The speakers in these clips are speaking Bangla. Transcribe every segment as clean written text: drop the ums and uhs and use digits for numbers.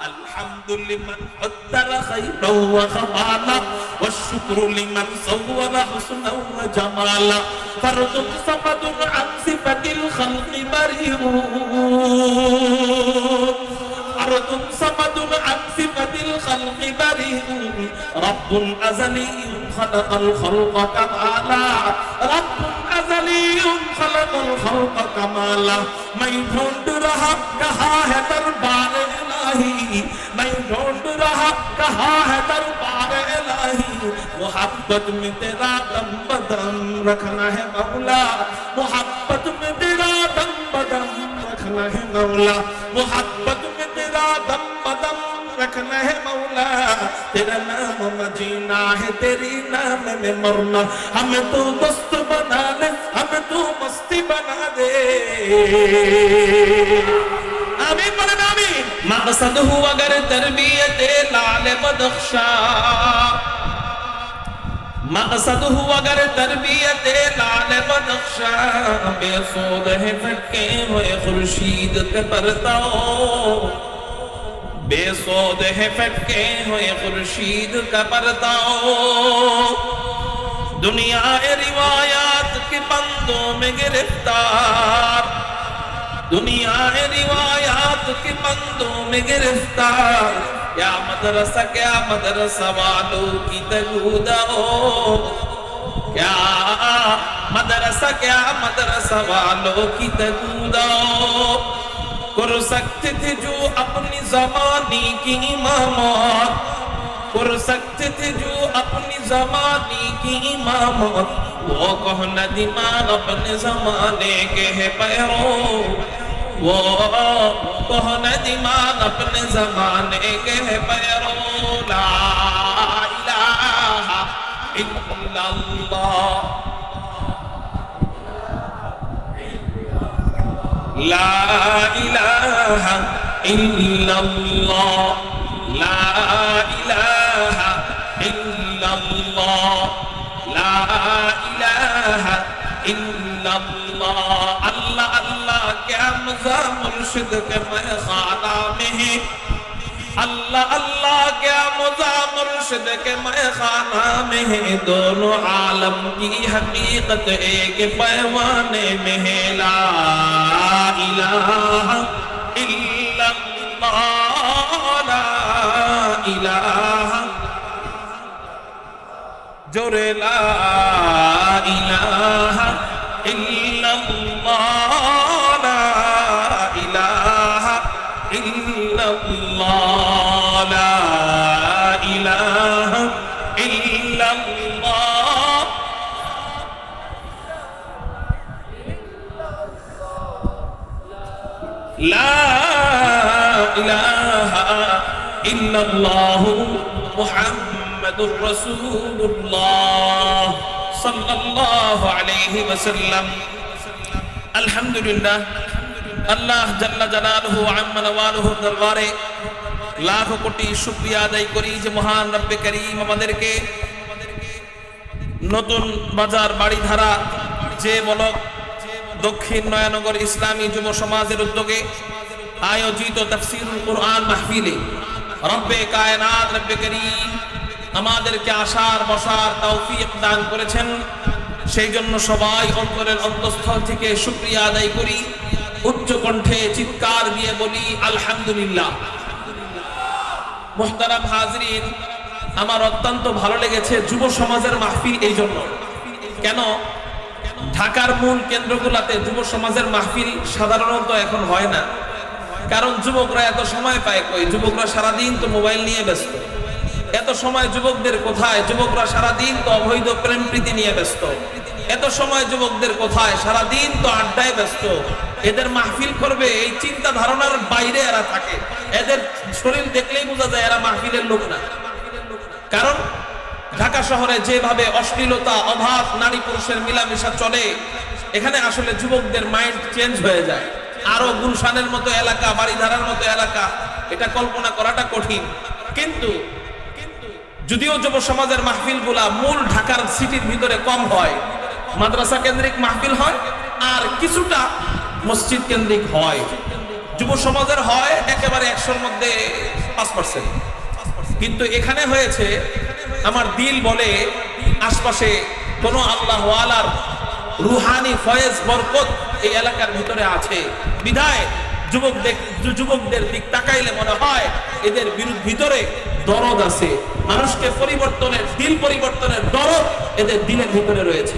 الحمد لمن قدر خيرا وخمالا والشكر لمن صور حسنا وجمالا فرد صمد عن صفة الخلق بريء فرد صمد عن صفة الخلق بريء رب أزلي خلق الخلق كمالا رب أزلي خلق الخلق كمالا मैं ढूंढ रहा कहाँ है दरबार इलाही मैं ढूंढ रहा कहाँ है दरबार इलाही मोहब्बत में तेरा दम बदम रखना है मौला मोहब्बत में तेरा दम बदम रखना है मौला मोहब्बत में तेरा दम बदम रखना है मौला तेरा नाम मजीना है तेरी नाम में मरना हमें तो दोस्त बना ले हमें तो मस्ती बना दे आमीन बोले आमीन मकसद हो अगर तरबियत लाल बदख्शा मकसद हो अगर तरबियत लाल बदख्शा बेसोद है फटके हुए खुर्शीद के परताओ बेसोद है फटके हुए खुर्शीद का परताओ दुनिया रिवायात के बंदों में गिरफ्तार दुनिया रिवायात के बंदों में गिरफ्तार क्या मदरसा वालों की तगुदाओ क्या मदरसा वालों की तगुदाओ कर सकते थे जो अपनी ज़माने की इमामत कर सकते थे जो अपनी ज़माने की इमामत वो कहना दिमाग अपने ज़माने के है पैरों वो कहना दिमाग अपने ज़माने के है पैरों ला इलाहा इल्लल्लाह ला इलाहा इल्लल्लाह ला इलाहा इल्लल्लाह ला इलाहा इल्लल्लाह अल्लाह अल्लाह क्या मज़ा मुर्शिद के मैखाना में है अल्लाह अल्लाह क्या मज़ा मुर्शिद के मैखाना में है दोनों आलम की हकीकत एक पैमाने में है ला इलाहा इल्लल्लाह ला इलाहा जोरे ला इलाहा इल्लल्लाह ला इलाहा इल्लल्लाह ला इलाहा इल्लल्लाह ला इलाहा इल्लल्लाह मुहम्मदुर रसूलुल्लाह सल्लल्लाहु अलैहि वसल्लम अल्हम्दुलिल्लाह अल्लाह जल्ला जलालुहु अम्मा नवालुहु दरबारे लाख कोटी शुक्रिया আদায় করি যে মহান রব্বে করিম আমাদেরকে নতুন বাজার বাড়িধারা যে ব্লক দক্ষিণ নয়ানগর ইসলামী যুব সমাজের উদ্যোগে আয়োজিত তাফসীরুল কুরআন মাহফিলে রব্বে কায়নাত রব্বে করিম আমাদেরকে আসার বসার তৌফিক দান করেছেন সেই জন্য সবাই অন্তরের অন্তঃস্থল থেকে শুকরিয়া আদায় করি উচ্চ কণ্ঠে চিৎকার দিয়ে বলি আলহামদুলিল্লাহ মুহতারাম হাজরিন আমার অত্যন্ত ভালো লেগেছে যুব সমাজের মাহফিল এই জন্য কেন ঢাকার মূল কেন্দ্রগুলোতে যুব সমাজের মাহফিল সাধারণত এখন হয় না কারণ যুবকরা এত সময় পায় কই যুবকরা সারা দিন তো মোবাইল নিয়ে ব্যস্ত এত সময় যুবকদের কোথায় যুবকরা সারা দিন তো অবৈধ প্রেম প্রীতি নিয়ে ব্যস্ত এত সময় যুবকদের কোথায় সারা দিন তো আড্ডায় ব্যস্ত এদের মাহফিল করবে এই চিন্তা ধারণার বাইরে এরা থাকে এদের শরীর দেখলেই বোঝা যায় এরা মাহফিলের লোক না কারণ ঢাকা শহরে যেভাবে অশ্লীলতা অবাধ নারী পুরুষের মিলামেশা চলে এখানে আসলে যুবকদের মাইন্ড চেঞ্জ হয়ে যায় আরো গুলশানের মতো এলাকা বাড়িধারার মতো এলাকা এটা কল্পনা করাটা কঠিন কিন্তু যদিও যুব সমাজের মাহফিলগুলা মূল ঢাকার সিটির ভিতরে কম হয় মাদ্রাসা কেন্দ্রিক মাহফিল হয় আর কিছুটা মসজিদ কেন্দ্রিক হয় যুব সমাজের হয় একেবারে 100-র মধ্যে 5%। কিন্তু এখানে হয়েছে আমার দিল বলে আশপাশে কোন আল্লাহ ওয়ালার রুহানি ফয়েজ বরকত এই এলাকার ভিতরে আছে বিধায় যুবকদের দিক তাকাইলে মনে হয় এদের ভিতরে দরদ আছে, মানুষকে পরিবর্তনের দিল পরিবর্তনের দরদ এদের দিলের ভিতরে রয়েছে।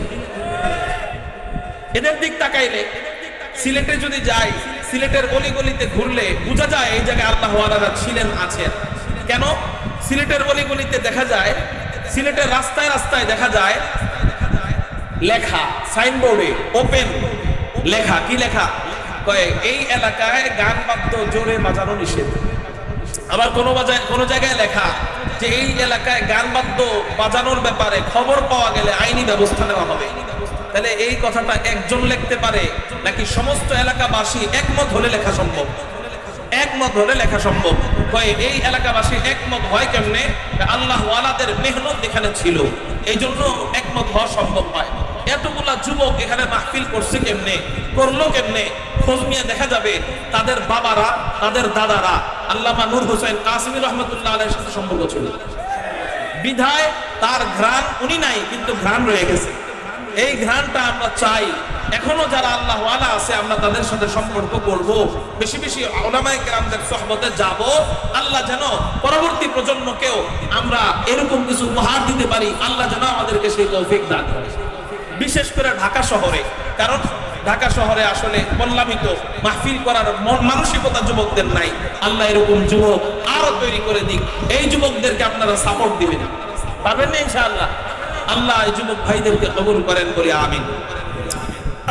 এদের দিক তাকাইলে সিলেটে যদি যাই, সিলেটের অলিগলিতে ঘুরলে বোঝা যায় এই জায়গায় আল্লাহ ওয়ালারা ছিলেন আছেন। কেন? সিলেটের অলিগলিতে দেখা যায়, সিলেটের রাস্তায় রাস্তায় দেখা যায় লেখা, সাইনবোর্ডে ওপেন লেখা। কি লেখা? এই এলাকায় গান বাদ্য জোরে বাজানো নিষেধ। আবার কোনো জায়গায় লেখা যে এই এলাকায় গান বাদ্য বাজানোর ব্যাপারে খবর পাওয়া গেলে আইনি ব্যবস্থা নেওয়া হবে। তাহলে এই কথাটা একজন লিখতে পারে নাকি সমস্ত এলাকাবাসী একমত হলে লেখা সম্ভব? একমত হলে লেখা সম্ভব। এই এলাকাবাসী একমত হয় কেমনে? আল্লাহ ওয়ালাদের মেহনত এখানে ছিল, এই জন্য একমত হওয়া সম্ভব হয়। এতগুলা যুবক এখানে মাহফিল করছে কেমনে, করলো কেমনে? খোঁজ নিয়ে দেখা যাবে তাদের বাবারা, তাদের দাদারা আল্লামা নূর হোসেন কাসিমি রহমতুল্লাহ আলাইহির সাথে সম্পর্ক ছিল। বিধায় তার ঘ্রাণ উনি নাই, কিন্তু ঘ্রাণ রয়ে গেছে। এই ঘ্রাণটা আমরা চাই। এখনো যারা আল্লাহ ওয়ালা আছে আমরা তাদের সাথে সম্পর্ক করব, বেশি বেশি উলামায়ে কেরামদের সোহবতে যাব। আল্লাহ যেন পরবর্তী প্রজন্মকেও আমরা এরকম কিছু উপহার দিতে পারি, আল্লাহ যেন আমাদেরকে সেই তৌফিক দান করে। বিশেষ করে ঢাকা শহরে, কারণ ঢাকা শহরে আসলে বললামই তো মাহফিল করার মানসিকতা যুবকদের নাই। আল্লাহ এরকম যুবক আরো তৈরি করে দিক। এই যুবকদেরকে আপনারা সাপোর্ট দিবেন, পারবেন না ইনশাআল্লাহ? আল্লাহ এই যুবক ভাইদেরকে কবুল করেন বলে আমিন।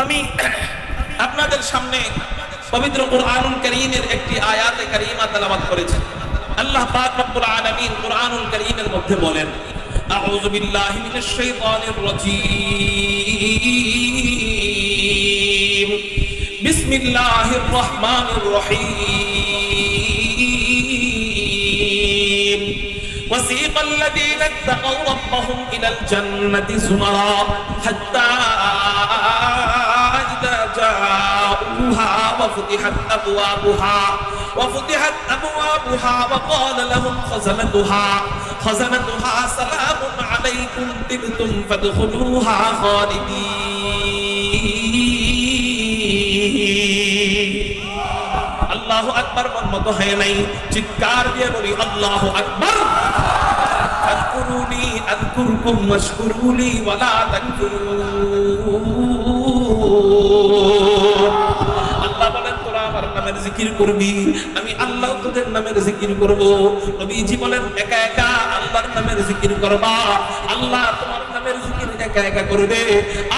আমি আপনাদের সামনে পবিত্র কুরআনুল কারীমের একটি আয়াতে কারীমা তেলাওয়াত করেছি। আল্লাহ পাক রব্বুল আলামিন কুরআনুল কারীমের মধ্যে বলেন, আউযু বিল্লাহি মিনাশ শাইতানির রাজীম, বিসমিল্লাহির রহমানির রহিম। وسيق الذين اتقوا ربهم إلى الجنة زمرا حتى إذا جاءوها وفتحت أبوابها وقال لهم خزنتها سلام عليكم طبتم فادخلوها خالدين। আল্লাহু আকবার মত হয় নাই, চিৎকার দিয়ে বলি আল্লাহু আকবার। আযকুরুনি আযকুরকুম ওয়াশকুরুলি ওয়ালা তাকফুরুন। আল্লাহ বলেন তোরা আমার নামের জিকির করবি, আমি আল্লাহ তোদের নামের জিকির করব। নবীজি বলেন একা একা আল্লাহর নামের জিকির করবা, আল্লাহ তোমার নামের জিকির একা একা করবে।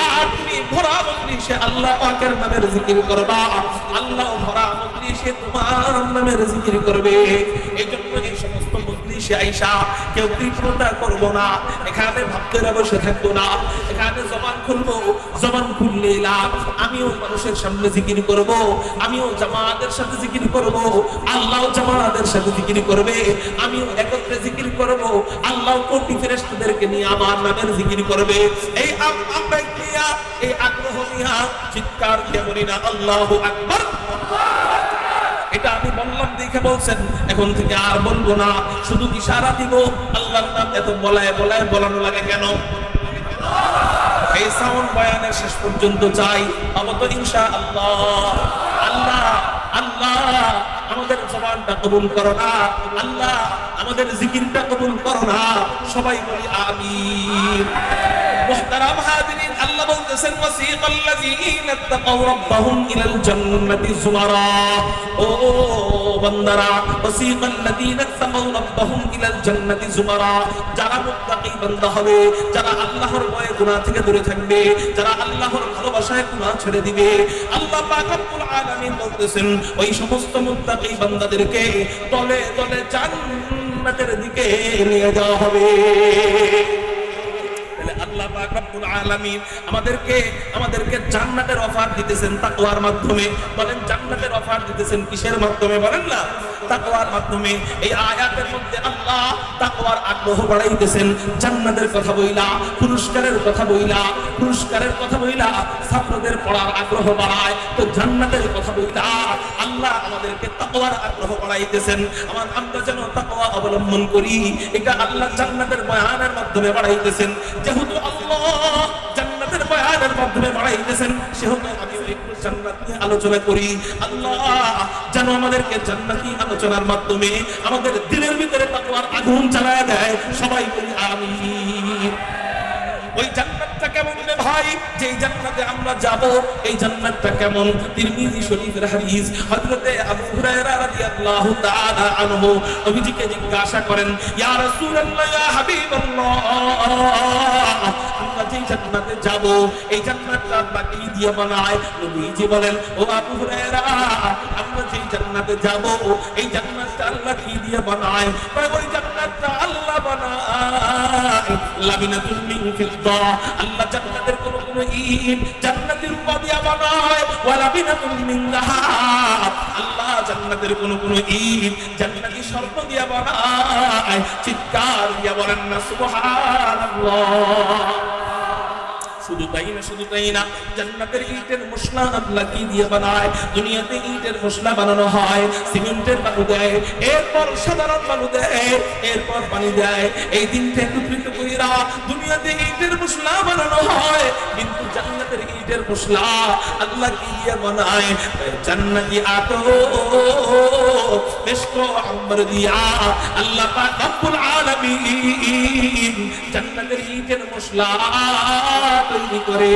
আর তুমি ভরা মজলিসে আল্লাহ পাকের নামের জিকির করবা, আল্লাহ ভরা মজলিসে তোমার নামের জিকির করবে। এই জন্য এই সমস্ত মজলিসে আইসা কেউ কৃপণতা করব না, এখানে ভাবতে বসে থাকবো না, এখানে জবান খুলবো, জবান খুললে লাভ। আমিও মানুষের সামনে জিকির করব, আমিও জামাতের সাথে জিকির করব, আল্লাহ জামাতের সাথে জিকির করবে, আমিও একত্রে জিকির করব, আল্লাহ কোটি ফেরেশতাদেরকে নিয়ে আমার নামের জিকির করবে। এই আমরা নিয়া, এই আগ্রহ নিয়া চিৎকার দিয়ে বলি না আল্লাহু আকবার। এটা আমি বললাম দেখে বলছেন, এখন থেকে আর বলবো না, শুধু ইশারা দিব। আল্লাহর নাম এত বলায় বলায় বলানো লাগে কেন? এই সাউন্ড বয়ানের শেষ পর্যন্ত চাই পাবো তো ইনশাআল্লাহ। আল্লাহ আল্লাহ আমাদের জবানটা কবুল করো না, আল্লাহ আমাদের জিকিরটা কবুল করো না, সবাই বলি আমিন। মুহতারাম হাজিরিন, আল্লাহ বলতেছেন ওয়াসিকাল লাযীনা তাকাউ রাব্বাহুম ইলাল জান্নাতি যুমারা। ও বান্দারা, ওয়াসিকাল লাযীনা তাকাউ রাব্বাহুম ইলাল জান্নাতি যুমারা, যারা মুত্তাকি বান্দা হবে, যারা আল্লাহর ভয়ে গুনাহ থেকে দূরে থাকবে, যারা আল্লাহর ভালোবাসায় গুনাহ ছেড়ে দিবে, আল্লাহ পাক রব্বুল আলামিন বলতেছেন ওই সমস্ত মুত্তাকি বান্দাদেরকে তলে তলে জান্নাতের দিকে নিয়ে যাওয়া হবে। আল্লাহ পাক রব্বুল আলামিন আমাদেরকে জান্নাতের অফার দিতেছেন তাকওয়ার মাধ্যমে। বলেন জান্নাতের অফার দিতেছেন কিসের মাধ্যমে? বলেন না, তাকওয়ার মাধ্যমে। এই আয়াতের মধ্যে আল্লাহ তাকওয়ার আগ্রহ বাড়াইতেছেন। জান্নাতের কথা বইলা, পুরস্কারের কথা বইলা ছাত্রদের পড়ার আগ্রহ বাড়ায়, তো জান্নাতের কথা বইলা আল্লাহ আমাদেরকে তাকওয়ার আগ্রহ বাড়াইতেছেন। আমরা যেন তাকওয়া অবলম্বন করি, এটা আল্লাহ জান্নাতের বয়ানের মাধ্যমে বাড়াইতেছেন। যেহেতু আল্লাহ জান্নাতের বয়ানের মাধ্যমে বাড়াইতেছেন, সেহেতু আমি একটু জান্নাত নিয়ে আলোচনা করি। আল্লাহ যেন আমাদেরকে জান্নাতি আলোচনার মাধ্যমে আমাদের দিলের ভিতরে তাকওয়ার আগুন জ্বালায় দেয়। সবাই বলি আমিন। ওই জান্নাতটা কেমন রে ভাই, যেই জান্নাতে আমরা যাব, এই জান্নাতটা কেমন? তিরমিজি শরীফের হাদিস, হযরতে আবু হুরায়রা রাদিয়াল্লাহু তাআলা আনহু নবীজিকে জিজ্ঞাসা করেন, ইয়া রাসূলুল্লাহ, ইয়া হাবিবাল্লাহ, আমরা যেই জান্নাতে যাব, এই জান্নাতটা আল্লাহ কি দিয়ে বানায়? নবীজি বলেন, ও আবু হুরায়রা, আমরা যেই জান্নাতে যাব, এই জান্নাতটা আল্লাহ কি দিয়ে বানায়? ওই জান্নাতটা আল্লাহ বানায় লাবিনাতুল মিন ফিদ্দা। আল্লাহ জান্নাতের কোন ইট জান্নাতের রূপা দিয়া বানায়। ওয়া লাবিনাতুল মিন যাহাব। আল্লাহ জান্নাতের কোন ইট জান্নাতি স্বর্ণ দিয়া বানায়। চিৎকার দিয়া বলেন না সুবহানাল্লাহ। শুধু তাই না, জান্নাতের ইটের মশলা আল্লাহ কি দিয়ে বানায়? দুনিয়াতে ইটের মশলা বানানো হয়, সিমেন্টের বালু দেয়, এরপর সাধারণ বালু দেয়, এরপর পানি দেয়, এই তিনটে একত্রিত কইরা দুনিয়াতে ইটের মশলা বানানো হয়। কিন্তু জান্নাতের ইটের মশলা আল্লাহ কি দিয়ে বানায়? জান্নাতি আতো মিশক আমর দিয়া আল্লাহ পাক রব্বুল আলামিন জান্নাতের ইটের মশলা তৈরি করে।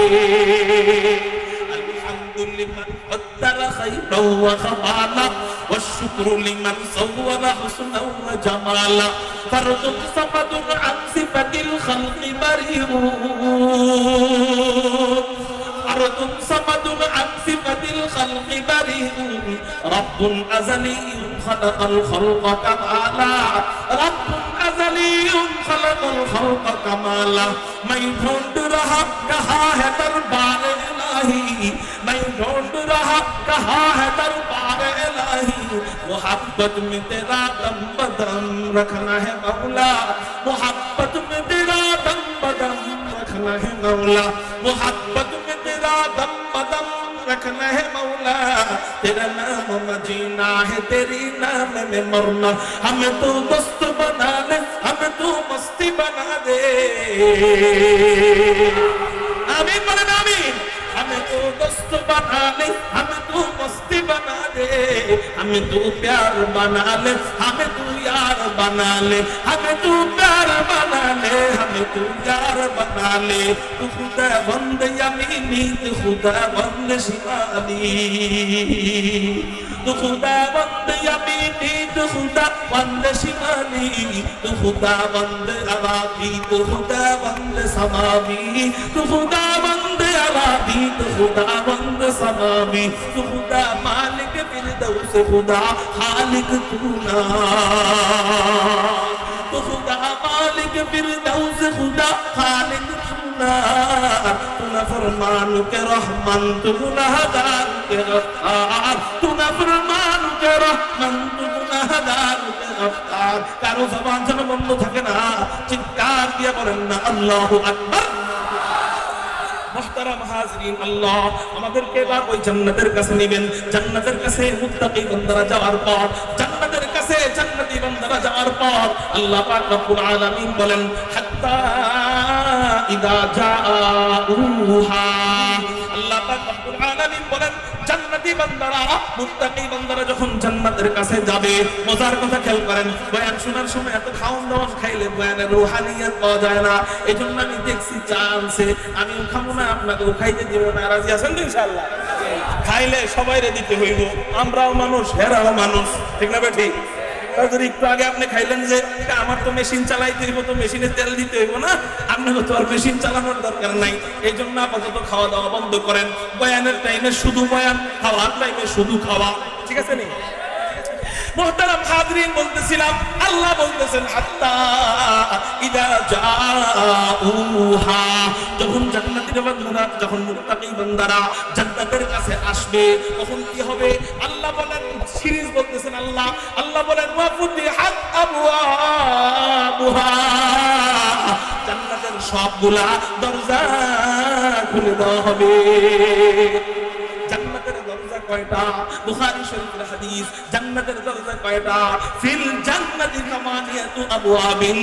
আলহামদুলিল্লাহ qaddara khayran wa khamala والشكر لمن صور حسنا وجمالا فرد صمد عن صفة الخلق بريء فرد صمد عن صفة الخلق بريء رب أزلي خلق الخلق كمالا رب أزلي خلق الخلق كمالا मैं ढूंढ रहा कहाँ है दरबार इलाही मैं ढूंढ रहा कहाँ है दरबार इलाही मोहब्बत में तेरा दम बदम रखना है मौला मोहब्बत में तेरा दम बदम रखना है मौला मोहब्बत में तेरा दम बदम रखना है मौला तेरा नाम मजीना है तेरी नाम में मरना हमें तो दोस्त बना ले हमें तो मस्ती बना दे आमीन बोलें आमीन हमें तो दोस्त बना ले हमें तो मस्ती बना दे हमें तो प्यार बना ले हमें तो यार बना ले हमें तो प्यार बना ले हमें तो यार बना ले तू खुदा बंद यमीनी तू खुदा बंद शिमाली तू खुदा बंद यमीनी तू खुदा बंद शिमाली तू खुदा बंद अराबी तू खुदा बंद समावी तू खुदा बंद अराबी तू खुदा बंद समावी तू खुदा मालिक फिरदौस खुदा खालिक तू ना तू खुदा मालिक फिरदौस खुदा खालिक तू ना तू ना फरमान के रहमान तू गुनाहगार के गफ्फार तू ना फरमान के रहमान तू गुनाहगार के गफ्फार कारो जबान যেন বন্ধ থাকে না চিৎকার দিয়ে বলেন না আল্লাহু আকবার মুহতারাম হাজরিন আল্লাহ আমাদেরকে এবার ওই জান্নাতের কাছে নেবেন জান্নাতের কাছে মুত্তাকি বান্দারা যাওয়ার পর জান্নাতের কাছে জান্নাতি বান্দারা যাওয়ার পর আল্লাহ পাক রব্বুল আলামিন বলেন হাত্তা ইদা জাউহা আল্লাহ পাক রব্বুল আলামিন বলেন জান্নাতি বান্দারা মুত্তাকি বান্দারা যখন জান্নাতের কাছে যাবে মজার কথা খেয়াল করেন বয়ান শোনার সময় এত খাওন দাওয়ান খাইলে বয়ানের রূহানিয়ত পাওয়া যায় না এইজন্য আমি দেখছি চান্সে আমি খাবো না আপনাকে খাইতে দিব না রাজি আছেন তো ইনশাআল্লাহ খাইলে সবাইরে দিতে হইব আমরাও মানুষ হেরাও মানুষ ঠিক না বেঠি যদি একটু আগে আপনি খাইলেন যে আমার তো মেশিন চালাইতে হইব তো মেশিনে তেল দিতে হইব না আপনাকে তো আর মেশিন চালানোর দরকার নাই এই জন্য আপাতত খাওয়া দাওয়া বন্ধ করেন বয়ানের টাইমে শুধু বয়ান খাওয়ার টাইমে শুধু খাওয়া ঠিক আছে নি মুহতারাম হাজরিন, বলতেছিলাম আল্লাহ বলতেছেন হাত্তা ইদা জাউহা, যখন জান্নাতের বান্দারা, যখন মুত্তাকি বান্দারা জান্নাতের কাছে আসবে তখন কি হবে? আল্লাহ বলেন, সিরিজ বলতেছেন আল্লাহ বলেন ওয়া ফুতিহাত আবওয়াবুহা, জান্নাতের সবগুলা দরজা খুলে দেওয়া হবে। জান্নাতের দরজা কয়টা? বুখারী শরীফের হাদিস। জান্নাতের দরজা কয়টা? ফিল জান্নাতি সামানিয়াতু আবওয়াবিন,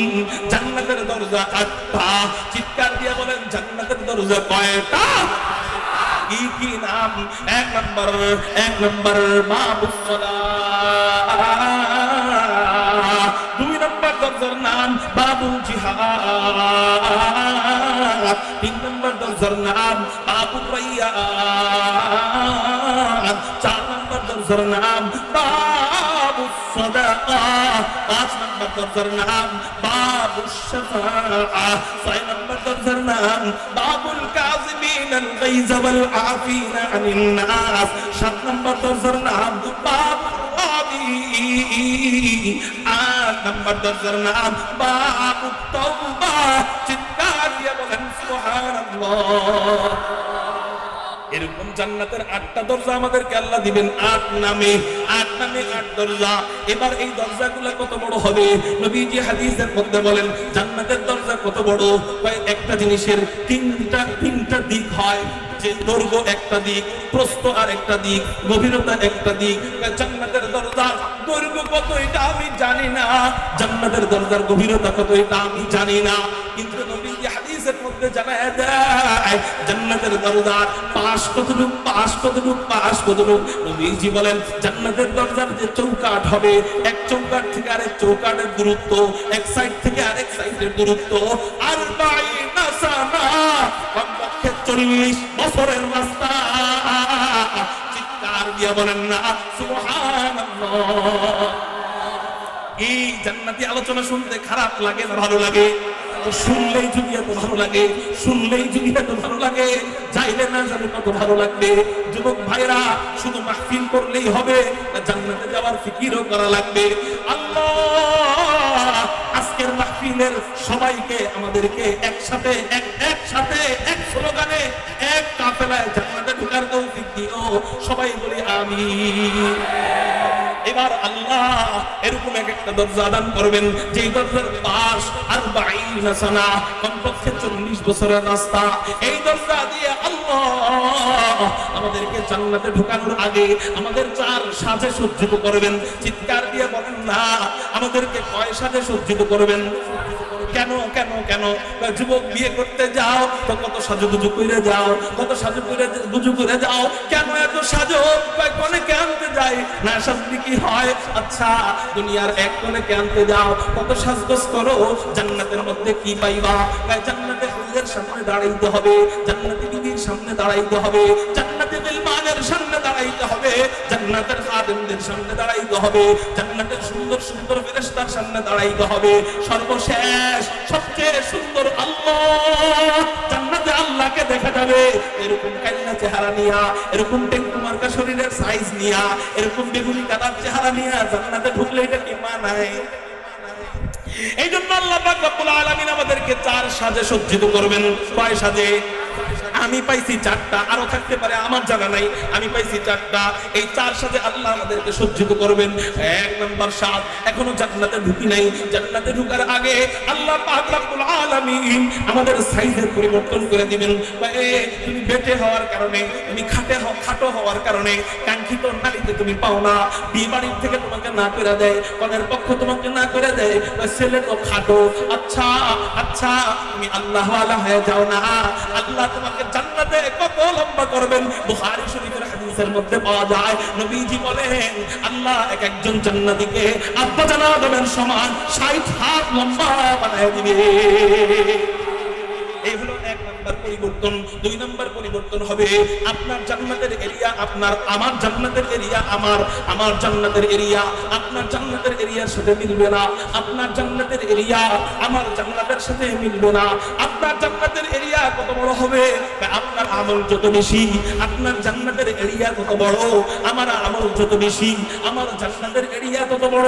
জান্নাতের দরজা 8টা। চিৎকার দিয়ে বলেন জান্নাতের দরজা কয়টা? কি কি নাম? এক নম্বর বাবুস সালাহ, 2 নম্বর দরজার নাম বাবুল জিহাদ, 3 নম্বর দরজার নাম বাবুর রায়্যান, 4 নম্বর দরজার নাম বাবুস সাদাকা, 5 নম্বর দরজার নাম বাবুস শাফাআ, 6 নম্বর দরজার নাম বাবুল কাযিমিনাল গায়জ ওয়াল আফিনা আনিন নাস, 7 নম্বর দরজার নাম বাবুর রাবি, 8 নম্বর দরজার নাম বাবুত তাওবা। চিৎকার দিয়ে বলেন সুবহানাল্লাহ। এরকম জান্নাতের 8টা দরজা আমাদেরকে আল্লাহ দিবেন, 8 নামে 8 দরজা। এবার এই দরজাগুলো কত বড় হবে? নবীজি হাদিসের মধ্যে বলেন জান্নাতের দরজা কত বড়? একটা জিনিসের তিনটা দিক হয়, যে দৈর্ঘ্য একটা দিক, প্রস্থ আর একটা দিক, গভীরতা একটা দিক। জান্নাতের দরজার দৈর্ঘ্য কত এটা আমি জানি না, জান্নাতের দরজার গভীরতা কত এটা আমি জানি না, কিন্তু নবীজি হাদিসের মধ্যে জানায় দেয় জান্নাতের দরজার পাশ কতটুকু। নবীজি বলেন জান্নাতের দরজার যে চৌকাঠ হবে, এক চৌকাঠ থেকে আরেক চৌকাঠের দূরত্ব, এক সাইড থেকে আরেক সাইডের দূরত্ব 40 সানা, কমপক্ষে 40 বছরের রাস্তা। চিৎকার দিয়ে বলেন না সুবহানাল্লাহ। এই জান্নাতি আলোচনা শুনতে খারাপ লাগে না ভালো লাগে? শুনলেই যদি এত ভালো লাগে, চাইলে না জানি কত ভালো লাগবে। যুবক ভাইরা, শুধু মাহফিল করলেই হবে না, জান্নাতে যাওয়ার ফিকিরও করা লাগবে। আল্লাহ আজকের মাহফিলের সবাইকে, আমাদেরকে একসাথে এক স্লোগানে, এক কাফেলায় জান্নাতে ঢোকার তৌফিক দিও। সবাই বলি আমিন। এবার আল্লাহ এরকম একটা দরজা দান করবেন, যে দরজার পাশ 40 সানা, কমপক্ষে 40 বছরের রাস্তা। এই দরজা দিয়ে আল্লাহ আমাদেরকে জান্নাতে ঢোকানোর আগে আমাদের 4 সাজে সজ্জিত করবেন। চিৎকার দিয়ে বলেন না, আমাদেরকে কয় সাজে সজ্জিত করবেন? কেন? যুবক বিয়ে করতে যাও তো কত সাজুগুজু করে যাও, কেন এত সাজো? কনেকে আনতে যাই না, সাজলি কি হয়? আচ্ছা, দুনিয়ার এক কনেকে আনতে যাও, কত সাজগোজ করো, জান্নাতের মধ্যে কি পাইবা? জান্নাতে হুজুরের সামনে দাঁড়াইতে হবে, জান্নাতি বিবির সামনে দাঁড়াইতে হবে, জান্নাতি মেহমানের সামনে দাঁড়াইতে হবে, জান্নাতের খাদেমদের সামনে দাঁড়াইতে হবে, জান্নাতের সুন্দর সুন্দর ফেরেশতার সামনে দাঁড়াইতে হবে। সর্বশেষ সবচেয়ে সুন্দর আল্লাহ, জান্নাতে আল্লাহকে দেখা যাবে এরকম কান্না চেহারা নিয়া, এরকম টেঙ্কু মার্কা শরীরের সাইজ নিয়া, এরকম বেগুনি কালার চেহারা নিয়া জান্নাতে ঢুকলে এটা কি মানায়? এই জন্য আল্লাহ পাক রব্বুল আলামিন আমাদেরকে 4 সাজে সজ্জিত করবেন। কয় সাজে? আমি পাইছি 4টা, আরো থাকতে পারে আমার জানা নাই, আমি পাইছি 4টা। এই 4 সাজে আল্লাহ আমাদেরকে সজ্জিত করবেন। 1 নম্বর সাজ, এখনো জান্নাতে ঢুকি নাই, জান্নাতে ঢোকার আগে আল্লাহ পাক রব্বুল আলামিন আমাদের সাইজের পরিবর্তন করে দিবেন। তুমি বেটে হওয়ার কারণে, তুমি খাটো হওয়ার কারণে কাঙ্ক্ষিত নারীতে তুমি পাও না, বিয়ে বাড়ির থেকে তোমাকে না করে দেয়, কনের পক্ষ তোমাকে না করে দেয়, ছেলে তো খাটো। আচ্ছা তুমি আল্লাহওয়ালা হয়ে যাও না, আল্লাহ তোমাকে জান্নাতে কত লম্বা করবেন। বুখারী শরীফের হাদিসের মধ্যে পাওয়া যায়, নবীজি বলেন আল্লাহ একজন জান্নাতীকে আব্বা জান আদমের সমান 60 হাত লম্বা বানায় দিবে। এই হলো 1 নম্বর পরিবর্তন। 2 নম্বর পরিবর্তন হবে আপনার জান্নাতের এরিয়া আপনার, আমার জান্নাতের এরিয়া আমার জান্নাতের এরিয়া আপনার জান্নাতের এরিয়ার সাথে মিলবে না, আপনার জান্নাতের এরিয়া আমার জান্নাতের সাথে মিলবে না। আপনার জান্নাতের এরিয়া কত বড় হবে? আপনার আমল যত বেশি, আপনার জান্নাতের এরিয়া কত বড়, আমার আমল যত বেশি, আমার জান্নাতের এরিয়া তত বড়।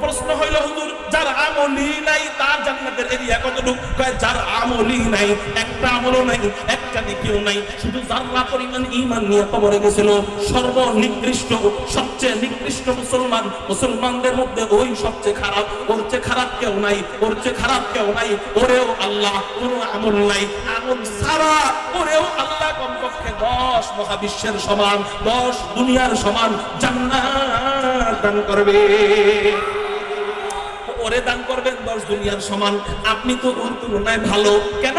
প্রশ্ন হইল হুজুর, যার আমলই নাই তার জান্নাতের এরিয়া কতটুকু? কয় যার আমলই নাই, একটা আমলও নাই, একটা নেকিও নাই, শুধু জাররা পরিমাণ ঈমান নিয়ে কবরে গেছিল, সর্বনিকৃষ্ট সবচেয়ে নিকৃষ্ট মুসলমানদের মধ্যে ওই সবচেয়ে খারাপ, ওর চেয়ে খারাপ কেউ নাই, ওর চেয়ে খারাপ কেউ নাই, ওরেও আল্লাহ কোনো আমল নাই, আমল সারা ওরেও আল্লাহ কমপক্ষে 10 মহাবিশ্বের সমান, 10 দুনিয়ার সমান জান্নাত দান করবে। ওরে দান করবেন 10 দুনিয়ার সমান। আপনি তো ওর তুলনায় ভালো। কেন?